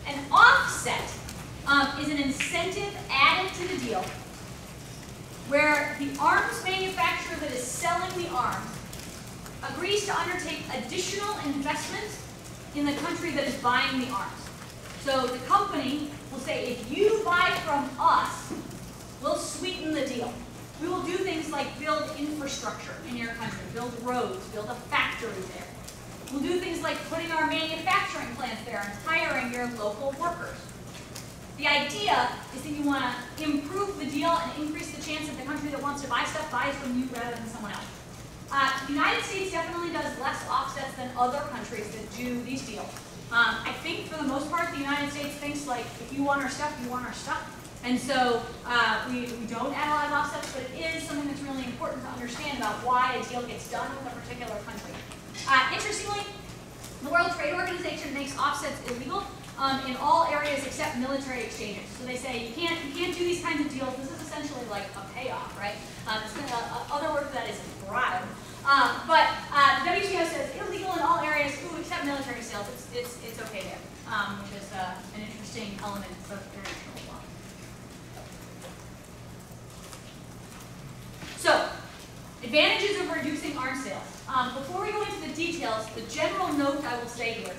[SPEAKER 1] An offset is an incentive added to the deal where the arms manufacturer that is selling the arms agrees to undertake additional investment in the country that is buying the arms. So the company will say, if you buy from us, we'll sweeten the deal. We will do things like build infrastructure in your country, build roads, build a factory there. We'll do things like putting our manufacturing plants there and hiring your local workers. The idea is that you want to improve the deal and increase the chance that the country that wants to buy stuff buys from you rather than someone else. The United States definitely does less offsets than other countries that do these deals. I think for the most part, the United States thinks like, if you want our stuff, you want our stuff. And so we don't add a lot of offsets, but it is something that's really important to understand about why a deal gets done with a particular country. Interestingly, the World Trade Organization makes offsets illegal in all areas except military exchanges. So they say you can't do these kinds of deals. This is essentially like a payoff, right? Other word for that is bribe. But the WTO says illegal in all areas except military sales. It's okay there, which is an interesting element of international law. So, advantages of reducing arms sales. Before we go into the details, the general note I will say here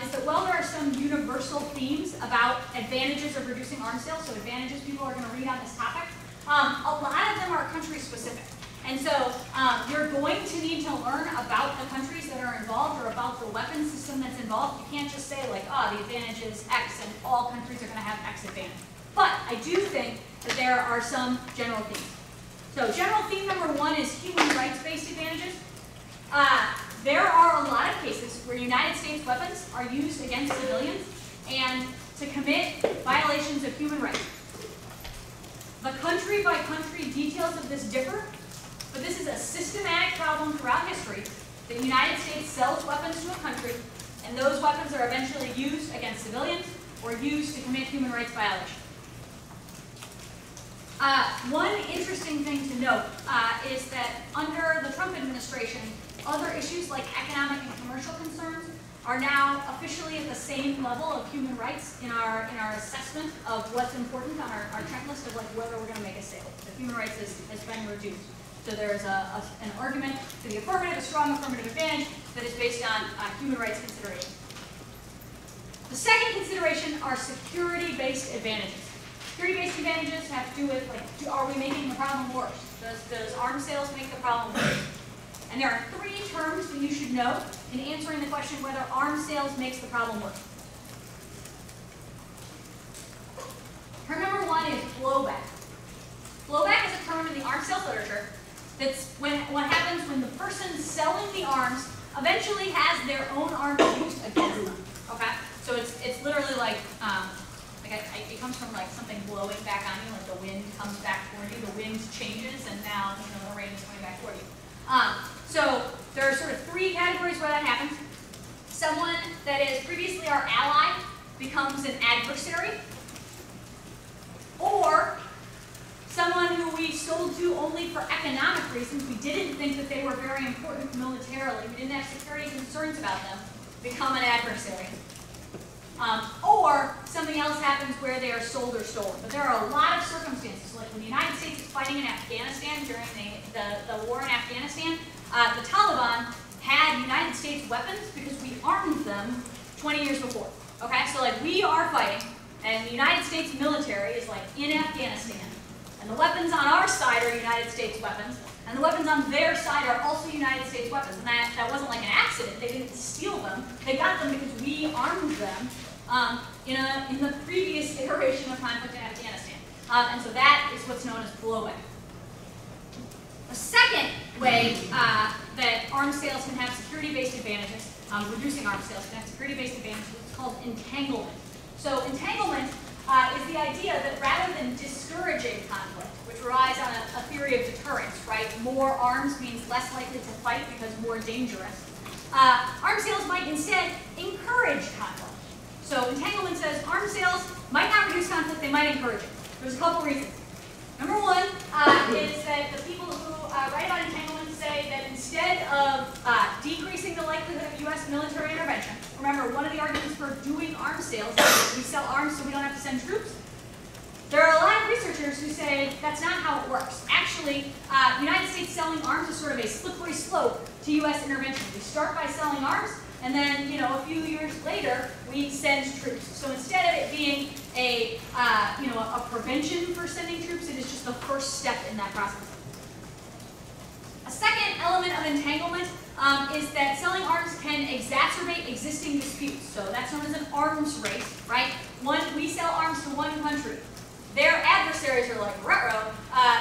[SPEAKER 1] is that while there are some universal themes about advantages of reducing arms sales, so advantages people are going to read on this topic, a lot of them are country specific. And so you're going to need to learn about the countries that are involved or about the weapons system that's involved. You can't just say like, the advantage is X and all countries are going to have X advantage. But I do think that there are some general themes. So general theme number one is human rights-based advantages. There are a lot of cases where United States weapons are used against civilians and to commit violations of human rights. The country-by-country details of this differ, but this is a systematic problem throughout history. The United States sells weapons to a country, and those weapons are eventually used against civilians or used to commit human rights violations. One interesting thing to note is that under the Trump administration, other issues like economic and commercial concerns are now officially at the same level of human rights in our assessment of what's important on our checklist of like whether we're going to make a sale. The human rights has been reduced. So there's an argument to the affirmative, a strong affirmative advantage that is based on human rights considerations. The second consideration are security-based advantages. Security-based advantages have to do with, like, are we making the problem worse? Does arms sales make the problem worse? And there are three terms that you should know in answering the question whether arms sales makes the problem worse. Term number one is blowback. Blowback is a term in the arms sales literature that's what happens when the person selling the arms eventually has their own arms used against them. Okay? So it's literally like it comes from like something blowing back on you, like the wind comes back toward you, the wind changes, and now the rain is coming back toward you. So there are sort of three categories where that happens. Someone that is previously our ally becomes an adversary, or someone who we sold to only for economic reasons, we didn't think that they were very important militarily, we didn't have security concerns about them, become an adversary. Or or something else happens where they are sold or stolen. But there are a lot of circumstances, like when the United States is fighting in Afghanistan during the war in Afghanistan, the Taliban had United States weapons because we armed them 20 years before. Okay, so like we are fighting, and the United States military is like in Afghanistan, and the weapons on our side are United States weapons, and the weapons on their side are also United States weapons. And that wasn't like an accident. They didn't steal them. They got them because we armed them in the previous iteration of conflict in Afghanistan. And so that is what's known as blowback. A second way that arms sales can have security-based advantages, reducing arms sales can have security-based advantages, is called entanglement. So entanglement is the idea that rather than discouraging conflict, which relies on a theory of deterrence, right? More arms means less likely to fight because more dangerous. Arms sales might instead encourage conflict. So entanglement says arms sales might not reduce conflict, they might encourage it. There's a couple reasons. Number one is that the people who write about entanglement say that instead of decreasing the likelihood of U.S. military intervention, remember one of the arguments for doing arms sales is we sell arms so we don't have to send troops. There are a lot of researchers who say that's not how it works. Actually, the United States selling arms is sort of a slippery slope to U.S. intervention. We start by selling arms, and then, a few years later, we send troops. So instead of it being a prevention for sending troops, it is just the first step in that process. A second element of entanglement is that selling arms can exacerbate existing disputes. So that's known as an arms race, right? We sell arms to one country. Their adversaries are like, ruh-roh,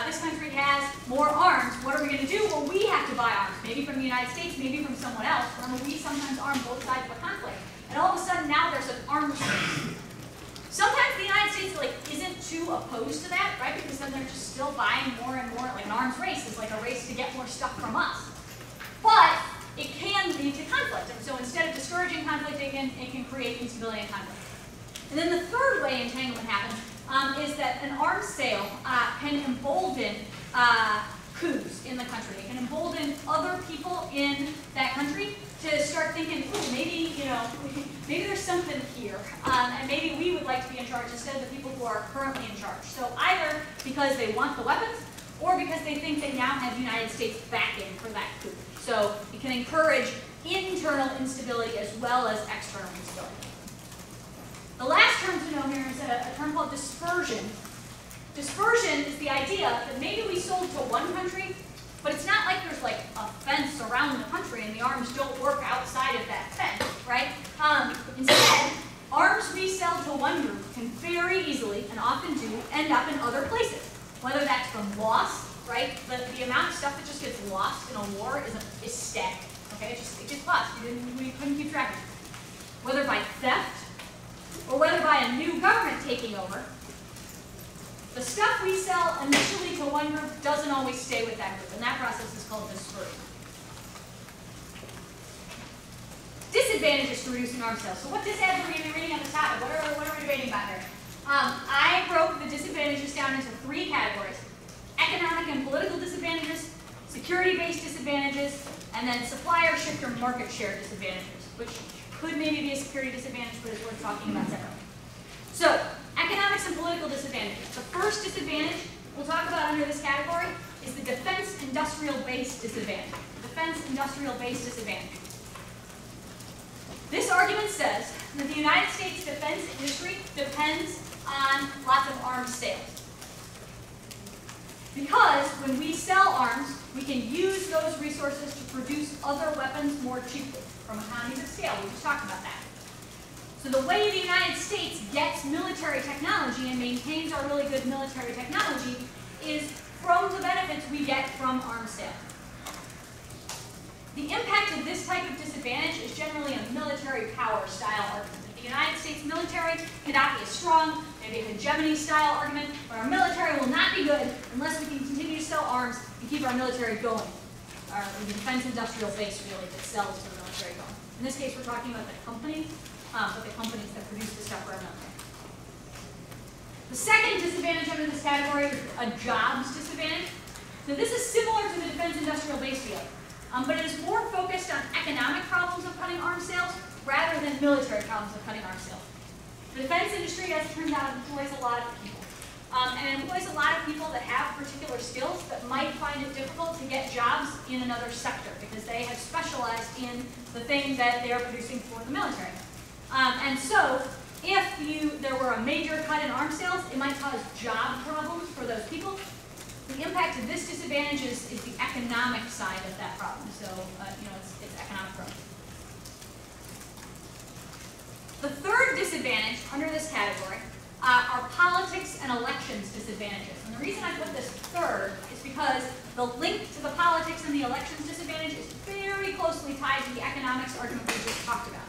[SPEAKER 1] this country has more arms. What are we going to do? Well, we have to buy arms, maybe from the United States, maybe from someone else. Remember, we sometimes arm both sides of a conflict. And all of a sudden, now there's an arms race. Sometimes the United States isn't too opposed to that, right? Because then they're just still buying more and more. Like an arms race is like a race to get more stuff from us. But it can lead to conflict. And so instead of discouraging conflict, it can create instability and conflict. And then the third way entanglement happens is that an arms sale can embolden coups in the country. It can embolden other people in that country to start thinking, ooh, maybe there's something here, and maybe we would like to be in charge instead of the people who are currently in charge. So either because they want the weapons, or because they think they now have United States backing for that coup. So it can encourage internal instability as well as external instability. The last term to know here is a term called dispersion. Dispersion is the idea that maybe we sold to one country, but it's not like there's like a fence around the country and the arms don't work outside of that fence, right? Instead, arms we sell to one group can very easily, and often do, end up in other places. Whether that's from loss, right? The amount of stuff that just gets lost in a war is static, okay? It gets lost. We couldn't keep track of it. Whether by theft, or whether by a new government taking over, the stuff we sell initially to one group doesn't always stay with that group, and that process is called dispersion. Disadvantages to reducing arms sales. So what disadvantages are we going to be reading at the top? What are we debating about here? I broke the disadvantages down into 3 categories: economic and political disadvantages, security-based disadvantages, and then supplier, shift, or market share disadvantages, which could maybe be a security disadvantage, but is worth talking about separately. So, economics and political disadvantages. The first disadvantage we'll talk about under this category is the defense industrial-based disadvantage. Defense industrial-based disadvantage. This argument says that the United States defense industry depends on lots of arms sales. Because when we sell arms, we can use those resources to produce other weapons more cheaply from economies of scale. We just talked about that. So the way the United States gets military technology and maintains our really good military technology is from the benefits we get from arms sales. The impact of this type of disadvantage is generally a military power style argument. The United States military cannot be as strong, maybe a hegemony style argument, but our military will not be good unless we can continue to sell arms and keep our military going. Our defense industrial base really that sells to the military going. In this case, we're talking about the companies, that produce the stuff for our military. The second disadvantage under this category is a jobs disadvantage. So this is similar to the defense industrial base field, but it is more focused on economic problems of cutting arms sales rather than military problems of cutting arms sales. The defense industry, as it turns out, employs a lot of people. And it employs a lot of people that have particular skills that might find it difficult to get jobs in another sector because they have specialized in the thing that they are producing for the military. And so, if there were a major cut in arms sales, it might cause job problems for those people. The impact of this disadvantage is the economic side of that problem. So, it's economic growth. The third disadvantage under this category are politics and elections disadvantages. And the reason I put this third is because the link to the politics and the elections disadvantage is very closely tied to the economics argument we just talked about.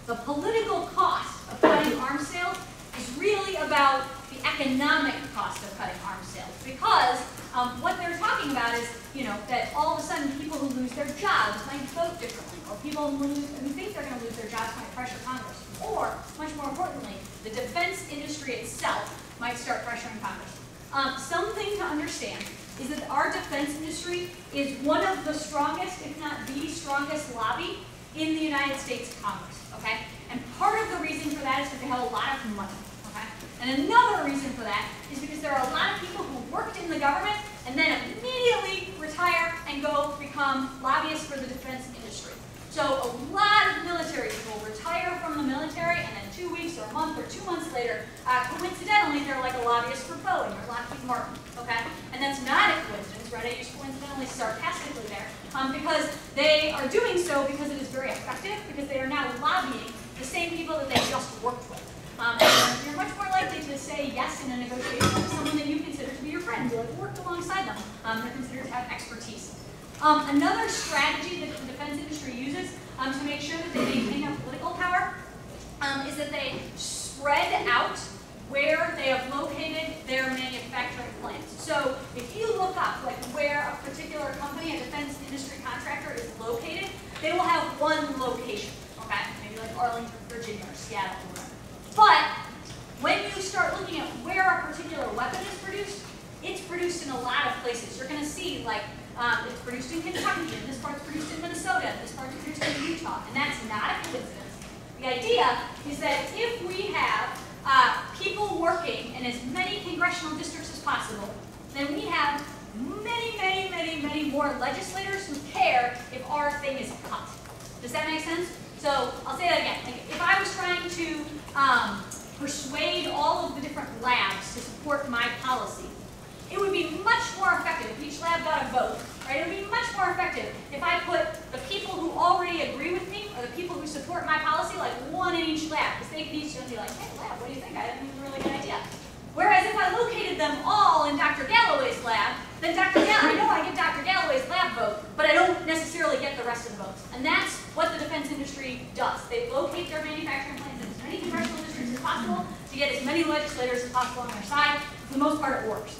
[SPEAKER 1] The political cost of cutting arms sales is really about the economic cost of cutting arms sales, because what they're talking about is, that all of a sudden people who lose their jobs might vote differently, or people who think they're going to lose their jobs might pressure Congress, or, much more importantly, the defense industry itself might start pressuring Congress. Something to understand is that our defense industry is one of the strongest, if not the strongest lobby in the United States Congress, okay? And part of the reason for that is because they have a lot of money, okay? And another reason for that is because there are a lot of people who worked in the government and then immediately retire and go become lobbyists for the defense industry. So a lot of military people retire from the military, and then 2 weeks or a month or 2 months later, coincidentally, they're like a lobbyist for Boeing or Lockheed Martin, okay? And that's not a coincidence, right? I use coincidentally sarcastically there, because they are doing so because it is very effective, because they are now lobbying the same people that they just worked with. And you're much more likely to say yes in a negotiation with someone that you consider to be your friend, or worked alongside them. They're considered to have expertise. Another strategy that the defense industry uses to make sure that they maintain their political power is that they spread out where they have located their manufacturing plants. So if you look up where a particular company, a defense industry contractor, is located, they will have one location, okay? Maybe like Arlington, Virginia, or Seattle, or whatever. But when you start looking at where a particular weapon is produced, it's produced in a lot of places. You're going to see it's produced in Kentucky, and this part's produced in Minnesota, and this part's produced in Utah, and that's not a coincidence. The idea is that if we have people working in as many congressional districts as possible, then we have many, many, many, many more legislators who care if our thing is cut. Does that make sense? So I'll say that again. If I was trying to persuade all of the different labs to support my policy, it would be much more effective if each lab got a vote, right? It would be much more effective if I put the people who already agree with me, or the people who support my policy, one in each lab, because they could each be like, hey, lab, what do you think? I think it's a really good idea. Whereas if I located them all in Dr. Galloway's lab, then I know I get Dr. Galloway's lab vote, but I don't necessarily get the rest of the votes. And that's what the defense industry does. They locate their manufacturing plants in as many congressional districts as possible to get as many legislators as possible on their side. For the most part, it works.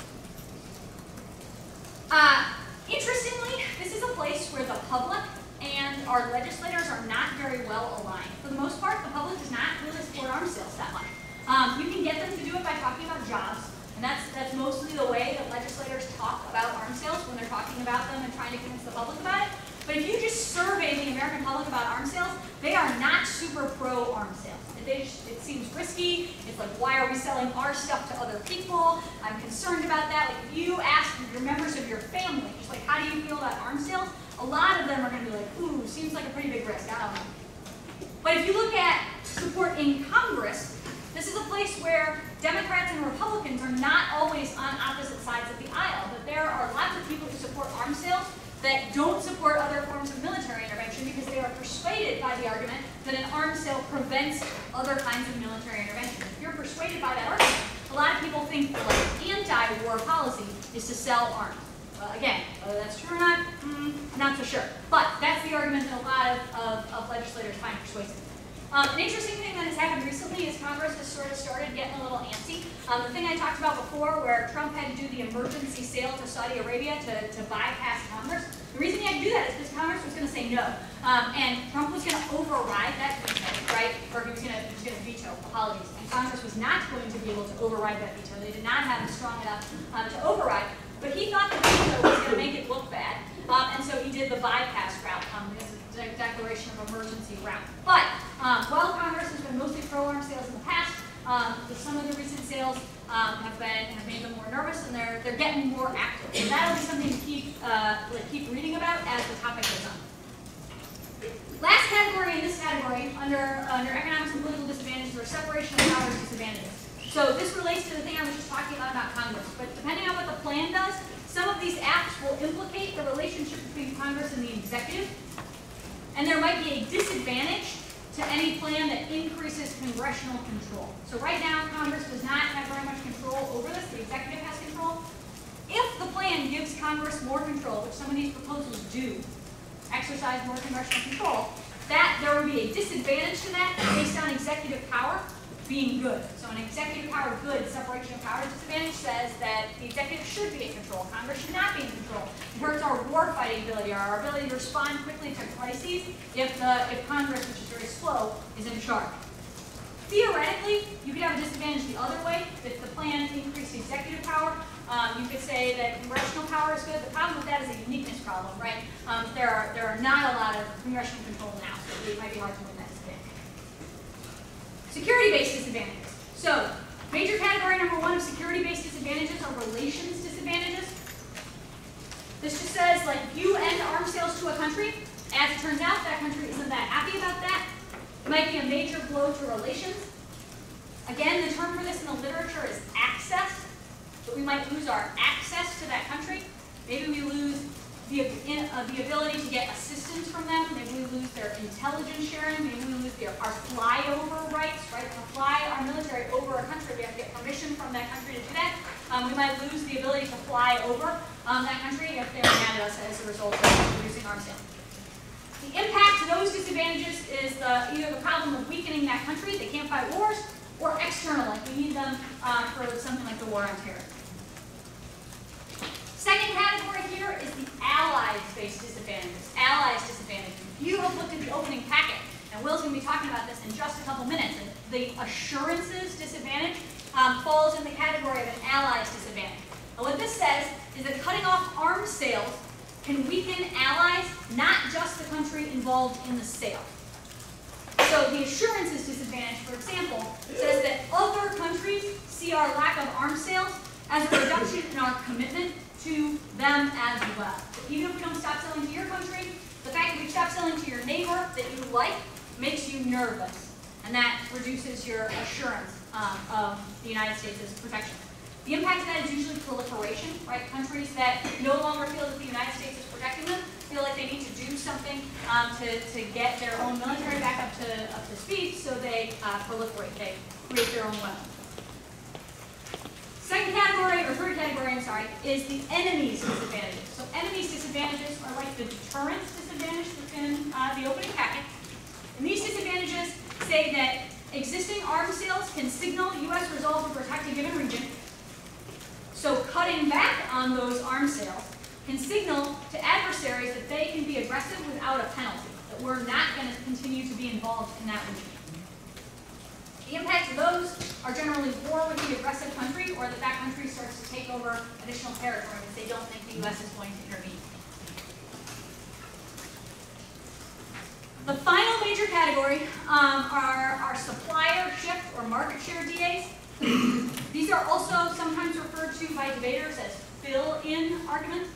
[SPEAKER 1] Interestingly, this is a place where the public and our legislators are not very well aligned. For the most part, the public does not really support arms sales that much. You can get them to do it by talking about jobs, and that's mostly the way that legislators talk about arms sales when they're talking about them and trying to convince the public about it. But if you just survey the American public about arms sales, they are not super pro arms sales. It seems risky. It's like, why are we selling our stuff to other people? I'm concerned about that. If you ask your members of your family, just how do you feel about arms sales? A lot of them are going to be like, ooh, seems like a pretty big risk. I don't know. But if you look at support in Congress, this is a place where Democrats and Republicans are not always on opposite sides of the aisle. But there are lots of people who support arms sales that don't support other forms of military intervention because they are persuaded by the argument that an arms sale prevents other kinds of military intervention. If you're persuaded by that argument, a lot of people think that anti-war policy is to sell arms. Again, whether that's true or not, not so sure. But that's the argument that a lot of legislators find persuasive. An interesting thing that has happened recently is Congress has sort of started getting a little antsy. The thing I talked about before, where Trump had to do the emergency sale to Saudi Arabia to bypass Congress, the reason he had to do that is because Congress was going to say no. And Trump was going to override that veto, right? Or he was going to veto, apologies. And Congress was not going to be able to override that veto. They did not have it strong enough to override. But he thought the veto was going to make it look bad. And so he did the bypass route. The declaration of emergency route. But while Congress has been mostly pro-arms sales in the past, some of the recent sales have made them more nervous, and they're getting more active. So that'll be something to keep reading about as the topic goes on. Last category in this category, under economics and political disadvantages, are separation of powers disadvantages. So this relates to the thing I was just talking about Congress. But depending on what the plan does, some of these acts will implicate the relationship between Congress and the executive, and there might be a disadvantage to any plan that increases congressional control. So right now, Congress does not have very much control over this. The executive has control. If the plan gives Congress more control, which some of these proposals do, exercise more congressional control, that there would be a disadvantage to that based on executive power being good. So an executive power good separation of powers disadvantage says that the executive should be in control. Congress should not be in control. It hurts our war-fighting ability, our ability to respond quickly to crises if Congress, which is very slow, is in charge. Theoretically, you could have a disadvantage the other way. If the plan increased executive power, you could say that congressional power is good. The problem with that is a uniqueness problem, right? There are not a lot of congressional control now, so it might be hard to win that disadvantage. Security-based disadvantages. So, major category number 1 of security-based disadvantages are relations disadvantages. This just says, like, if you end arms sales to a country, as it turns out, that country isn't that happy about that. It might be a major blow to relations. Again, the term for this in the literature is access. So we might lose our access to that country. Maybe we lose the ability to get assistance from them. Maybe we lose their intelligence sharing. Maybe we lose our flyover rights, right? To fly our military over a country, we have to get permission from that country to do that. We might lose the ability to fly over that country if they're mad at us as a result of reducing arms sales. The impact to those disadvantages is either the problem of weakening that country, they can't fight wars, or external, like we need them for something like the war on terror. Second category here is the allies-based disadvantages. Allies disadvantages. You have looked at the opening packet, and Will's going to be talking about this in just a couple minutes. And the assurances disadvantage falls in the category of an allies disadvantage. And what this says is that cutting off arms sales can weaken allies, not just the country involved in the sale. So the assurances disadvantage, for example, says that other countries see our lack of arms sales as a reduction in our commitment to them as well. So even if we don't stop selling to your country, the fact that we stop selling to your neighbor that you like makes you nervous, and that reduces your assurance of the United States' protection. The impact of that is usually proliferation, right? Countries that no longer feel that the United States is protecting them feel like they need to do something to get their own military back up to speed, so they proliferate, they create their own weapons. Second category, or third category, I'm sorry, is the enemies disadvantages. So enemies disadvantages are like the deterrence disadvantage within the opening packet. And these disadvantages say that existing arms sales can signal U.S. resolve to protect a given region. So cutting back on those arms sales can signal to adversaries that they can be aggressive without a penalty, that we're not going to continue to be involved in that region. The impacts of those are generally war with the aggressive country, or that that country starts to take over additional territory that they don't think the U.S. is going to intervene. The final major category are supplier shift or market share DAs. These are also sometimes referred to by debaters as fill-in arguments.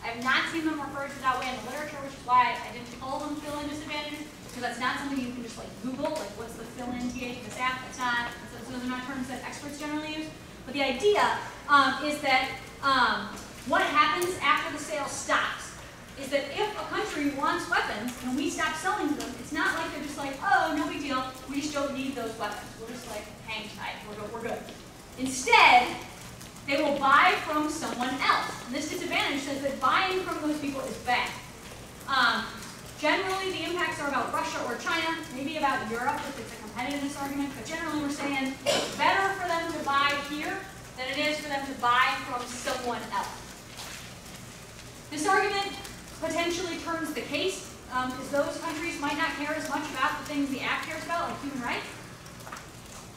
[SPEAKER 1] I have not seen them referred to that way in the literature, which is why I didn't call them fill-in disadvantages, because that's not something you can just like Google, like what's the fill-in TA for this app. Those are not terms that experts generally use. But the idea is that what happens after the sale stops is that if a country wants weapons and we stop selling to them, it's not like they're just like, oh, no big deal, we just don't need those weapons. We're just like, hang tight, we're good. Instead, they will buy from someone else. And this disadvantage says that buying from those people is bad. Generally, the impacts are about Russia or China, maybe about Europe if it's a competitiveness argument, but generally we're saying it's better for them to buy here than it is for them to buy from someone else. This argument potentially turns the case, because those countries might not care as much about the things the act cares about, like human rights.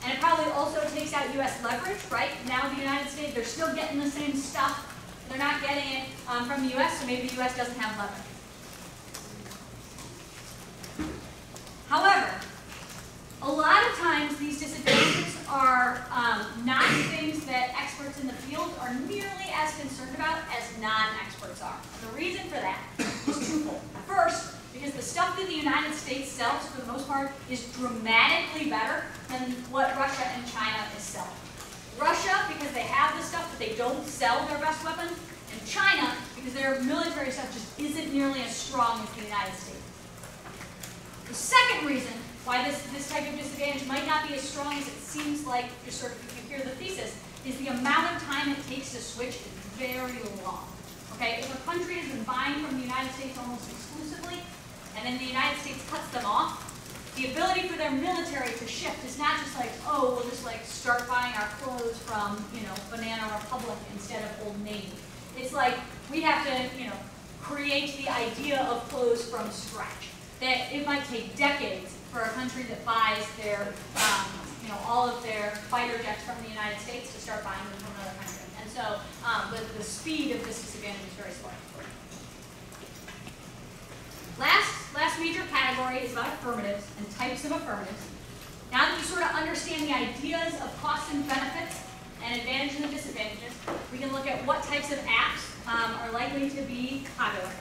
[SPEAKER 1] And it probably also takes out U.S. leverage, right? Now the United States, they're still getting the same stuff. They're not getting it from the U.S., so maybe the U.S. doesn't have leverage. However, a lot of times these disadvantages are is dramatically better than what Russia and China is selling. Russia, because they have the stuff, but they don't sell their best weapons, and China, because their military stuff just isn't nearly as strong as the United States. The second reason why this type of disadvantage might not be as strong as it seems like, just sort of if you hear the thesis, is the amount of time it takes to switch is very long. Okay, if a country has been buying from the United States almost exclusively, and then the United States cuts them off, the ability for their military to shift is not just like, oh, we'll just like start buying our clothes from, you know, Banana Republic instead of Old Navy. It's like we have to, you know, create the idea of clothes from scratch. That it might take decades for a country that buys their, you know, all of their fighter jets from the United States to start buying them from another country. And so the speed of this disadvantage is very slow. Last major category is about affirmatives and types of affirmatives. Now that you sort of understand the ideas of costs and benefits and advantages and disadvantages, we can look at what types of apps are likely to be popular.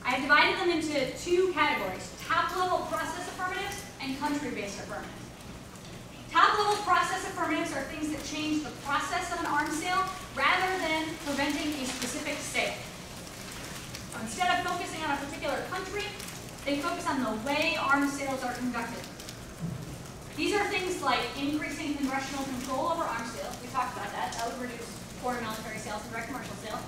[SPEAKER 1] I have divided them into two categories, top-level process affirmatives and country-based affirmatives. Top-level process affirmatives are things that change the process of an arms sale rather than preventing a specific sale. So instead of focusing on a particular country, they focus on the way arms sales are conducted. These are things like increasing congressional control over arms sales. We talked about that. That would reduce foreign military sales and direct commercial sales.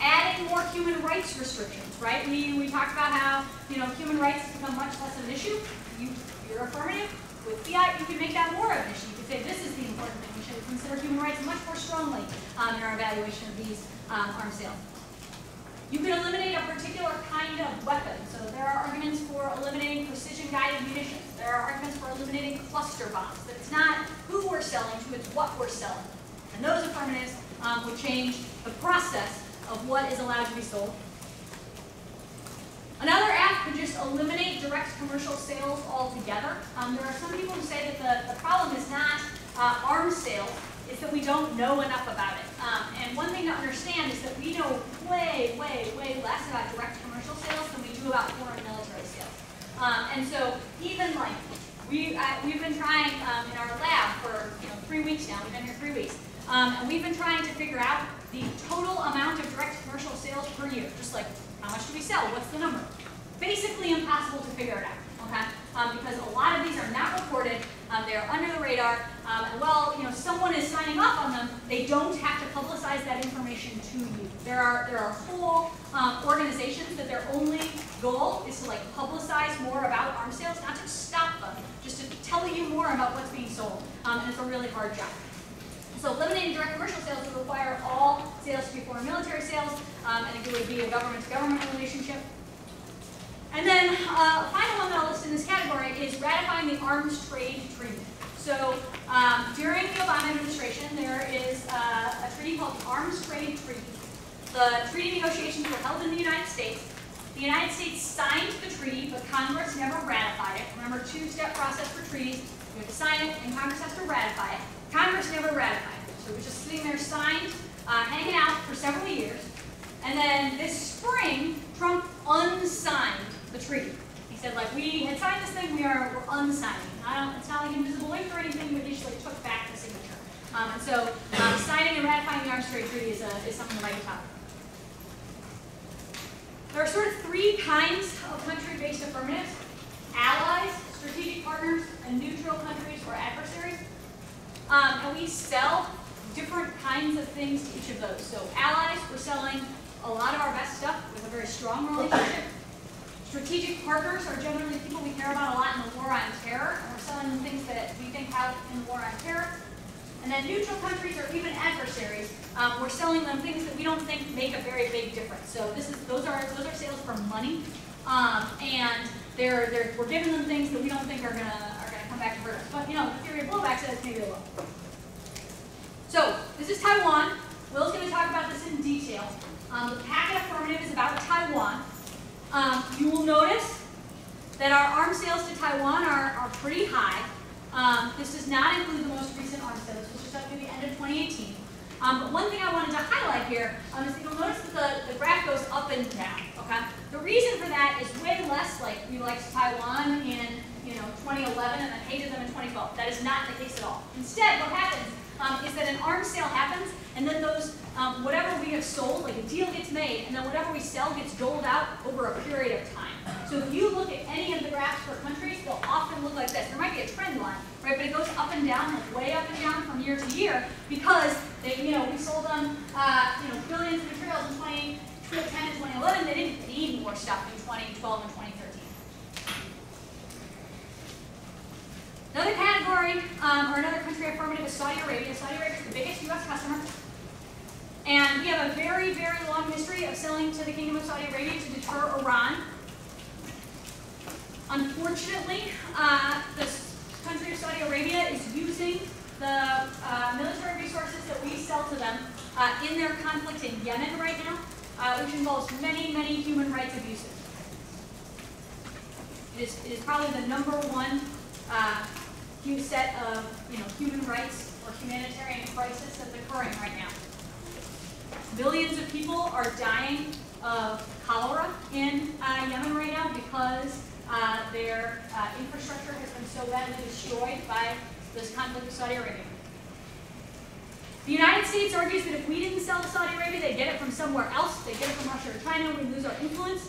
[SPEAKER 1] Adding more human rights restrictions, right? We talked about how, you know, human rights has become much less of an issue. You're affirmative. With fiat, you can make that more of an issue. You could say this is the important thing. We should consider human rights much more strongly in our evaluation of these arms sales. You can eliminate a particular kind of weapon. So there are arguments for eliminating precision-guided munitions. There are arguments for eliminating cluster bombs. That it's not who we're selling to, it's what we're selling. And those affirmatives would change the process of what is allowed to be sold. Another app could just eliminate direct commercial sales altogether. There are some people who say that the problem is not arms sales, it's that we don't know enough about it. And one thing to understand is that we know way, way, way less about direct commercial sales than we do about foreign military sales. And so even like, we've been trying in our lab for 3 weeks now, we've been here 3 weeks, and we've been trying to figure out the total amount of direct commercial sales per year. Just like, how much do we sell? What's the number? Basically impossible to figure it out, okay? Because a lot of these are not reported, they are under the radar, and well, someone is signing off on them, they don't have to publicize that information to you. There are whole organizations that their only goal is to like publicize more about arms sales, not to stop them, just to tell you more about what's being sold, and it's a really hard job. So eliminating direct commercial sales would require all sales to be foreign military sales, and it would be a government-to-government relationship. And then final one that I'll list in this category is ratifying the Arms Trade Treaty. So during the Obama administration, there is a treaty called the Arms Trade Treaty. The treaty negotiations were held in the United States. The United States signed the treaty, but Congress never ratified it. Remember, two-step process for treaties. You have to sign it, and Congress has to ratify it. Congress never ratified it. So it was just sitting there signed, hanging out for several years. And then this spring, Trump unsigned the treaty. He said, like, we had signed this thing, we're unsigning. It's not like invisible ink or anything, but he just like took back the signature. And so signing and ratifying the Arms Trade Treaty is something that might be tough. There are sort of three kinds of country-based affirmatives: allies, strategic partners, and neutral countries or adversaries. And we sell different kinds of things to each of those. So allies, we're selling a lot of our best stuff with a very strong relationship. Strategic partners are generally people we care about a lot in the war on terror, and we're selling them things that we think help in the war on terror. And then neutral countries or even adversaries, we're selling them things that we don't think make a very big difference. So those are sales for money, and we're giving them things that we don't think are gonna come back to hurt us. But the theory of blowback says maybe they will. So this is Taiwan. Will's going to talk about this in detail. The packet affirmative is about Taiwan. You will notice that our arms sales to Taiwan are pretty high. This does not include the most recent arms sales, which is up to the end of 2018. But one thing I wanted to highlight here is that you'll notice that the graph goes up and down. Okay? The reason for that is way less like we like Taiwan in That is not the case at all. Instead, what happens is that an arms sale happens, and then those, whatever we have sold, like a deal gets made, and then whatever we sell gets doled out over a period of time. So if you look at any of the graphs for countries, they'll often look like this. There might be a trend line, right? But it goes up and down, like way up and down from year to year, because they, we sold them, billions of materials in 2010 and 2011. They didn't need more stuff in 2012 and 2013. Another category, or another country affirmative is Saudi Arabia. Saudi Arabia is the biggest U.S. customer. And we have a very, very long history of selling to the Kingdom of Saudi Arabia to deter Iran. Unfortunately, the country of Saudi Arabia is using the military resources that we sell to them in their conflict in Yemen right now, which involves many, many human rights abuses. It is probably the #1 set of human rights or humanitarian crisis that's occurring right now. Billions of people are dying of cholera in Yemen right now because their infrastructure has been so badly destroyed by this conflict with Saudi Arabia. The United States argues that if we didn't sell to Saudi Arabia, they'd get it from somewhere else. They'd get it from Russia or China. We'd lose our influence.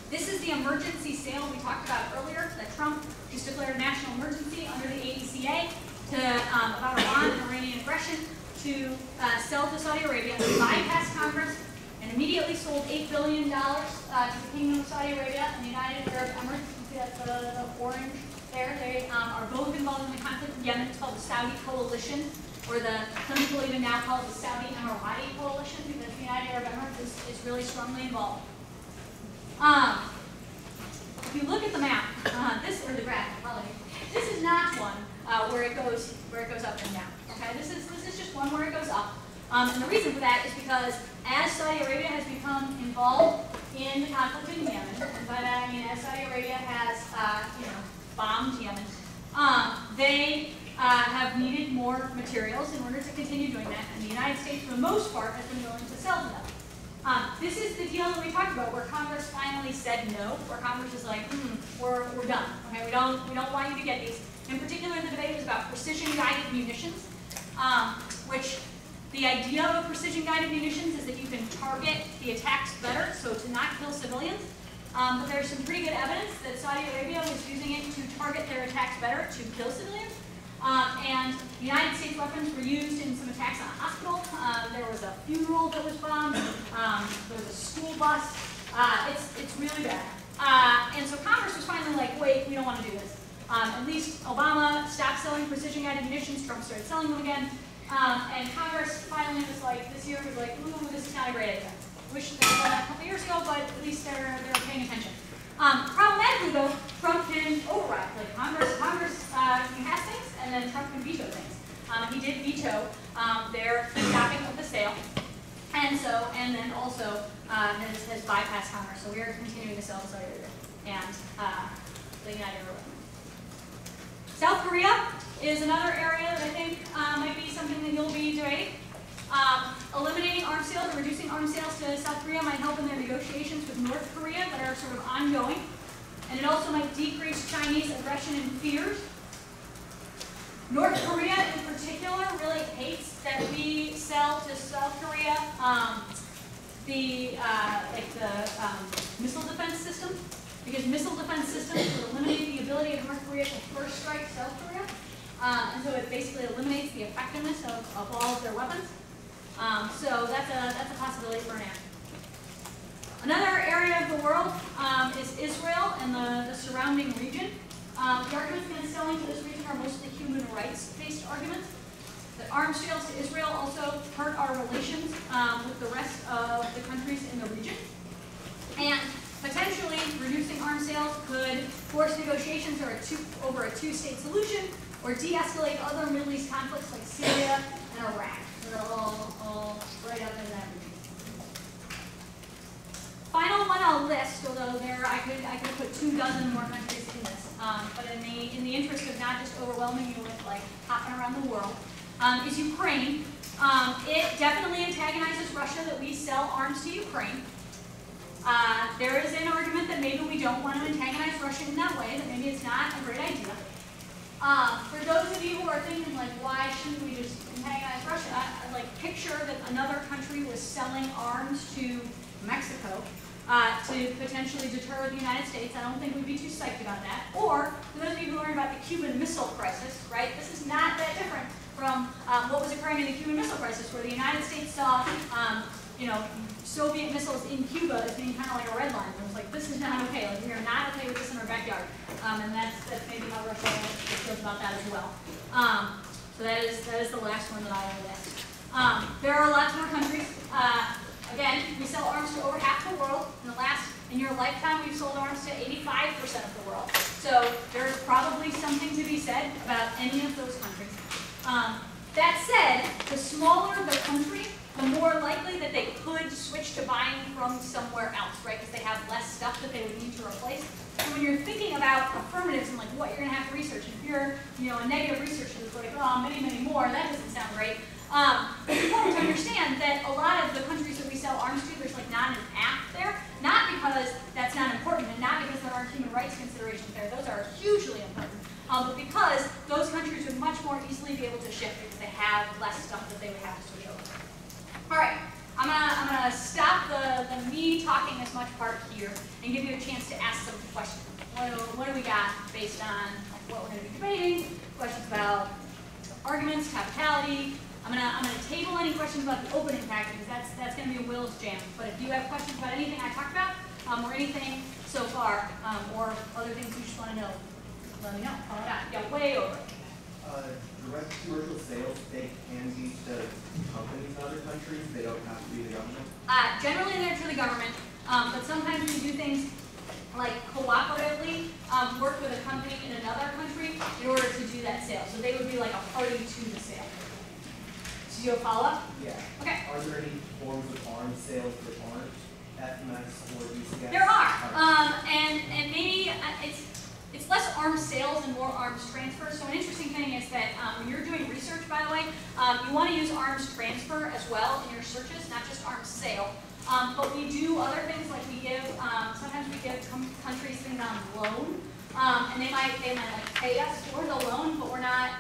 [SPEAKER 1] This is the emergency sale we talked about earlier that Trump just declared a national emergency under the AECA about Iran and Iranian aggression to sell to Saudi Arabia. They bypassed Congress and immediately sold $8 billion to the Kingdom of Saudi Arabia and the United Arab Emirates. You see that the orange there. They are both involved in the conflict in Yemen. It's called the Saudi Coalition, or some people even now call it the Saudi Emirati Coalition, because the United Arab Emirates is really strongly involved. If you look at the map, or the graph, this is not one where it goes up and down. Okay, this is just one where it goes up. And the reason for that is because as Saudi Arabia has become involved in the conflict in Yemen, and by that I mean as Saudi Arabia has bombed Yemen, they have needed more materials in order to continue doing that, and the United States, for the most part, has been willing to sell to them. This is the deal that we talked about, where Congress finally said no, where Congress is like, we're done. Okay, we don't want you to get these. In particular, the debate was about precision-guided munitions, which the idea of precision-guided munitions is that you can target the attacks better, so to not kill civilians. But there's some pretty good evidence that Saudi Arabia was using it to target their attacks better to kill civilians. And the United States weapons were used in some attacks on a hospital. There was a funeral that was bombed. There was a school bus. It's really bad. And so Congress was finally like, wait, we don't want to do this. At least Obama stopped selling precision-guided munitions. Trump started selling them again. And Congress finally was like, this year was like, ooh, this is not a great idea. Wish they had done that a couple years ago, but at least they're paying attention. Problematically, though, Trump can override. Like Congress can pass things, and then Trump can veto things. He did veto their stopping of the sale, and then also has bypassed Congress. So we are continuing to sell to Saudi Arabia and the United Arab Emirates. South Korea is another area that I think might be something that you'll be debating. Eliminating arms sales or reducing arms sales to South Korea might help in their negotiations with North Korea that are sort of ongoing. And it also might decrease Chinese aggression and fears. North Korea in particular really hates that we sell to South Korea the missile defense system, because missile defense systems would eliminate the ability of North Korea to first strike South Korea. And so it basically eliminates the effectiveness of all of their weapons. So that's a possibility for now. Another area of the world is Israel and the surrounding region. The arguments against selling to this region are mostly human rights-based arguments. The arms sales to Israel also hurt our relations with the rest of the countries in the region. And potentially, reducing arms sales could force negotiations over a two-state solution, or de-escalate other Middle East conflicts like Syria and Iraq. So they're all right up in that region. Final one I'll list, although I could put 24 more countries in this, but in the interest of not just overwhelming you with like hopping around the world, is Ukraine. It definitely antagonizes Russia that we sell arms to Ukraine. There is an argument that maybe we don't want to antagonize Russia in that way, that maybe it's not a great idea. For those of you who are thinking, like, why shouldn't we just antagonize Russia? Like, picture that another country was selling arms to Mexico to potentially deter the United States. I don't think we'd be too psyched about that. Or, for those of you who learned about the Cuban Missile Crisis, right, this is not that different from what was occurring in the Cuban Missile Crisis, where the United States saw, you know, Soviet missiles in Cuba as being kind of like a red line. It was like, this is not okay. Like, we are not okay with this in our backyard. And that's maybe how Russia feels about that as well. So that is the last one that I will list. There are lots more countries. Again, we sell arms to over half the world. In your lifetime, we've sold arms to 85% of the world. So there's probably something to be said about any of those countries. That said, the smaller the country, the more likely that they could switch to buying from somewhere else, right? Because they have less stuff that they would need to replace. So when you're thinking about affirmatives and like what you're going to have to research, if you're, you know, a negative researcher that's like, oh, many, many more, that doesn't sound great. It's important to understand that a lot of the countries that we sell arms to, there's like not an act there, not because that's not important and not because there aren't human rights considerations there. Those are hugely important. But because those countries would much more easily be able to shift because they have less stuff that they would have to switch over. All right, I'm gonna stop the me talking as much part here and give you a chance to ask some questions. What do we got based on what we're gonna be debating? Questions about arguments, topicality. I'm gonna table any questions about the opening tag because that's gonna be a Will's jam. But if you have questions about anything I talked about or anything so far or other things you just want to know, let me know. Call it out. Yeah, way over.
[SPEAKER 5] Direct commercial sales, they can be to companies in other countries. They don't have to be the government.
[SPEAKER 1] Generally, they're to the government, but sometimes we do things like cooperatively work with a company in another country in order to do that sale. So they would be like a party to the sale. So you have a follow-up?
[SPEAKER 5] Yeah.
[SPEAKER 1] Okay.
[SPEAKER 5] Are there any forms of arms sales that aren't FMS or DCS?
[SPEAKER 1] There are, and maybe it's less arms sales and more arms transfers. So an interesting thing is that when you're doing research, by the way, you want to use arms transfer as well in your searches, not just arms sale. But we do other things like we give, sometimes we give countries things on loan, and they might like pay us for the loan, but we're not,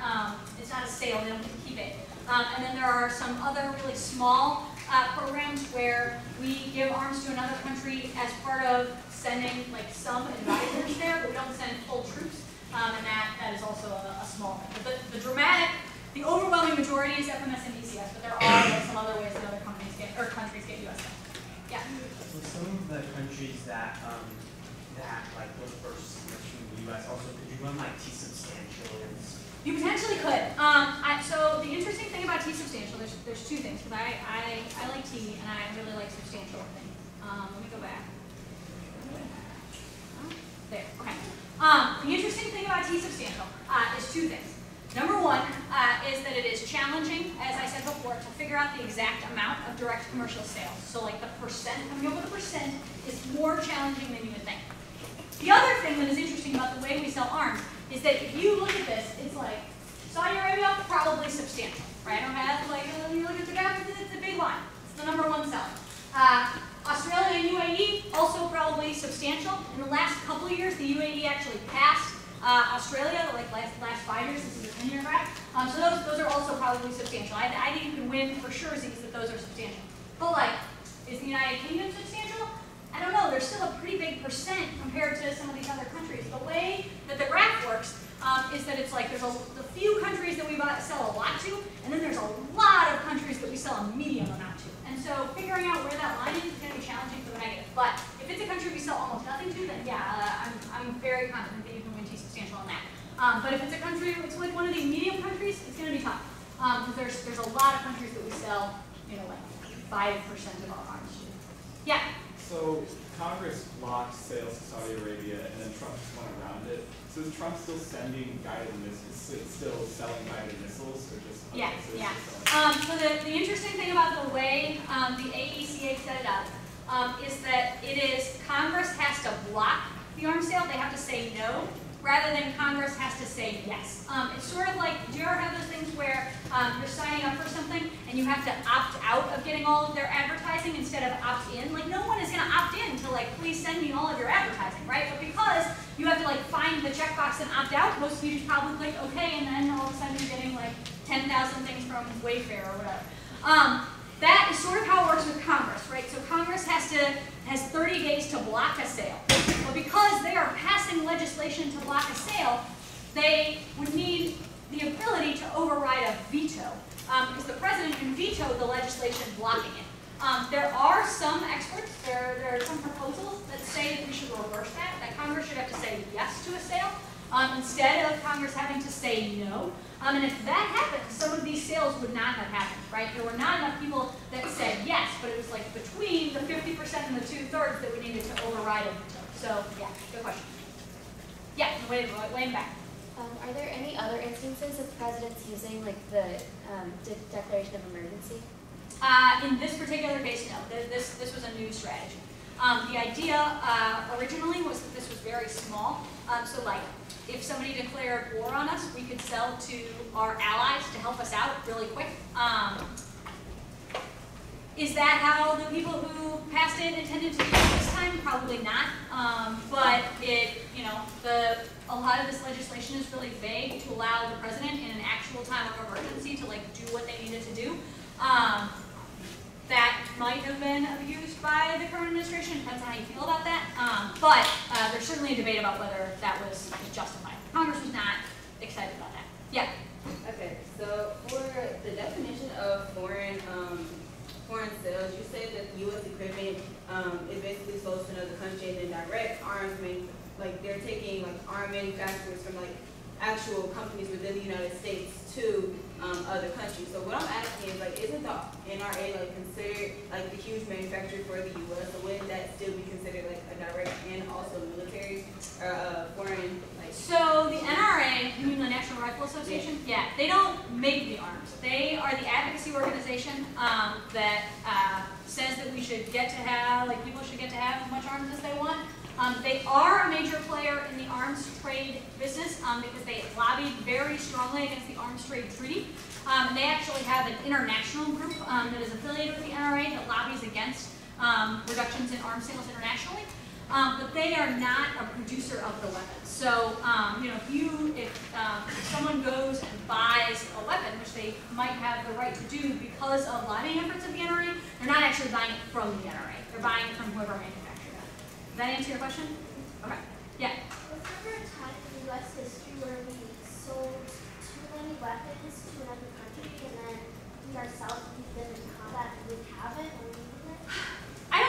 [SPEAKER 1] it's not a sale, they don't get to keep it. And then there are some other really small programs where we give arms to another country as part of sending like some advisors there, but we don't send full troops, and that is also a small thing. But the overwhelming majority is FMS and DCS, but there are like some other ways that other companies get, or countries get US stuff. Yeah.
[SPEAKER 4] So some of the countries that like those first from the US also, could you run like T-substantial?
[SPEAKER 1] You potentially could. So the interesting thing about T-substantial, there's two things, because I like T and I really like substantial things. Let me go back. There, okay. The interesting thing about T-substantial is two things. Number one is that it is challenging, as I said before, to figure out the exact amount of direct commercial sales. So like the percent, coming up with a percent is more challenging than you would think. The other thing that is interesting about the way we sell arms is that if you look at this, it's like Saudi Arabia, probably substantial, right? I don't have like, you look at the graph, it's a big line. It's the number one seller. Australia and UAE, also probably substantial. In the last couple of years, the UAE actually passed Australia, like last 5 years. This is a 10-year graph. So those are also probably substantial. I think you can win for sure that those are substantial. But like, is the United Kingdom substantial? I don't know. There's still a pretty big percent compared to some of these other countries. The way that the graph works is that it's like there's a few countries that we sell a lot to, and then there's a lot of countries that we sell a medium amount to. And so figuring out where that line is going to be challenging for the negative. But if it's a country we sell almost nothing to, then yeah, I'm very confident that you can win T-substantial on that. But if it's a country, it's like one of these medium countries, it's going to be tough. Because there's a lot of countries that we sell, you know, like 5% of our arms to. Yeah?
[SPEAKER 6] So Congress blocked sales to Saudi Arabia, and then Trump just went around it. So is Trump still sending guided missiles, still selling guided missiles, or just
[SPEAKER 1] yeah, yeah. So the interesting thing about the way the AECA set it up is that it is Congress has to block the arms sale. They have to say no, rather than Congress has to say yes. It's sort of like, do you ever have those things where you're signing up for something and you have to opt out of getting all of their advertising instead of opt in? Like, no one is going to opt in to like, please send me all of your advertising, right? But because you you have to like find the checkbox and opt out. Most of you just probably click OK, and then all of a sudden you're getting like 10,000 things from Wayfair or whatever. That is sort of how it works with Congress, right? So Congress has 30 days to block a sale. But because they are passing legislation to block a sale, they would need the ability to override a veto, because the president can veto the legislation blocking it. There are some experts, there are some proposals that say that we should reverse that Congress should have to say yes to a sale, instead of Congress having to say no. And if that happened, some of these sales would not have happened, right? There were not enough people that said yes, but it was like between the 50% and the 2/3 that we needed to override a veto. So yeah, good question. Yeah, way in back.
[SPEAKER 7] Are there any other instances of presidents using like the declaration of emergency?
[SPEAKER 1] In this particular case, no. This was a new strategy. The idea originally was that this was very small. So like, if somebody declared war on us, we could sell to our allies to help us out really quick. Is that how the people who passed it intended to do it this time? Probably not. But a lot of this legislation is really vague to allow the president in an actual time of emergency to like do what they needed to do. That might have been abused by the current administration. Depends on how you feel about that. But there's certainly a debate about whether that was justified. Congress was not excited about that. Yeah.
[SPEAKER 8] Okay. So for the definition of foreign sales, you said that U.S. equipment is basically sold to another country, and then direct arms, like they're taking like arm manufacturers from like actual companies within the United States to other countries. So what I'm asking is like, isn't the NRA like considered like the huge manufacturer for the U.S.? So wouldn't that still be considered like a direct and also military or foreign? Like
[SPEAKER 1] so the NRA, you mean the National Rifle Association? Yeah, they don't make the arms. They are the advocacy organization that says that we should get to have, like people should get to have as much arms as they want. They are a major player in the arms trade business because they lobbied very strongly against the Arms Trade Treaty. They actually have an international group that is affiliated with the NRA that lobbies against reductions in arms sales internationally. But they are not a producer of the weapons. So, if someone goes and buys a weapon, which they might have the right to do because of lobbying efforts of the NRA, they're not actually buying it from the NRA. They're buying it from whoever manufactures. Does that answer your question? Okay. Yeah.
[SPEAKER 9] Was there ever a time in U.S. history where we sold too many weapons to another country and then we ourselves used them in combat and we haven't or needed it?
[SPEAKER 1] I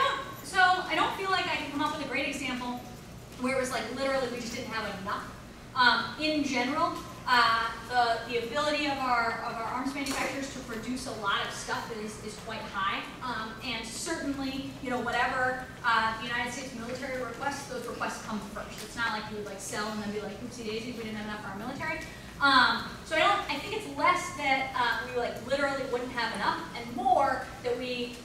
[SPEAKER 1] don't feel like I can come up with a great example where it was like literally we just didn't have enough. In general, the ability of our arms manufacturers to produce a lot of stuff is quite high, and certainly, whatever the United States military requests, those requests come first. It's not like you would like sell and then be like, oopsie daisy, we didn't have enough for our military. So I think it's less that we like literally wouldn't have enough, and more that we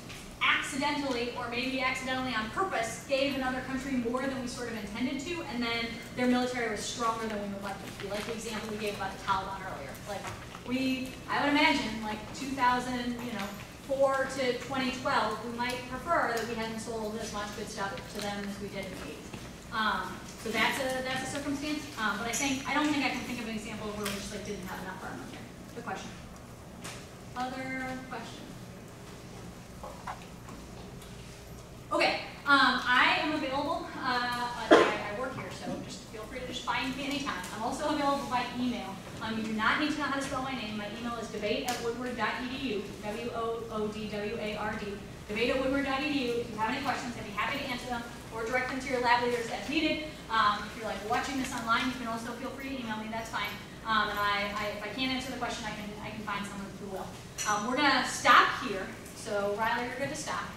[SPEAKER 1] accidentally, or maybe accidentally on purpose, gave another country more than we sort of intended to, and then their military was stronger than we would like it to be. Like the example we gave about the Taliban earlier. Like I would imagine, like 2004 to 2012, we might prefer that we hadn't sold as much good stuff to them as we did in the 80s. So that's a circumstance. But I don't think I can think of an example where we just like didn't have enough for our military. Good question. Other questions? Okay, I am available. I work here, so just feel free to just find me anytime. I'm also available by email. You do not need to know how to spell my name. My email is debate@woodward.edu, WOODWARD, debate@woodward.edu. If you have any questions, I'd be happy to answer them or direct them to your lab leaders as needed. If you're like watching this online, you can also feel free to email me. That's fine. And if I can't answer the question, I can find someone who will. We're gonna stop here. So Riley, you're good to stop.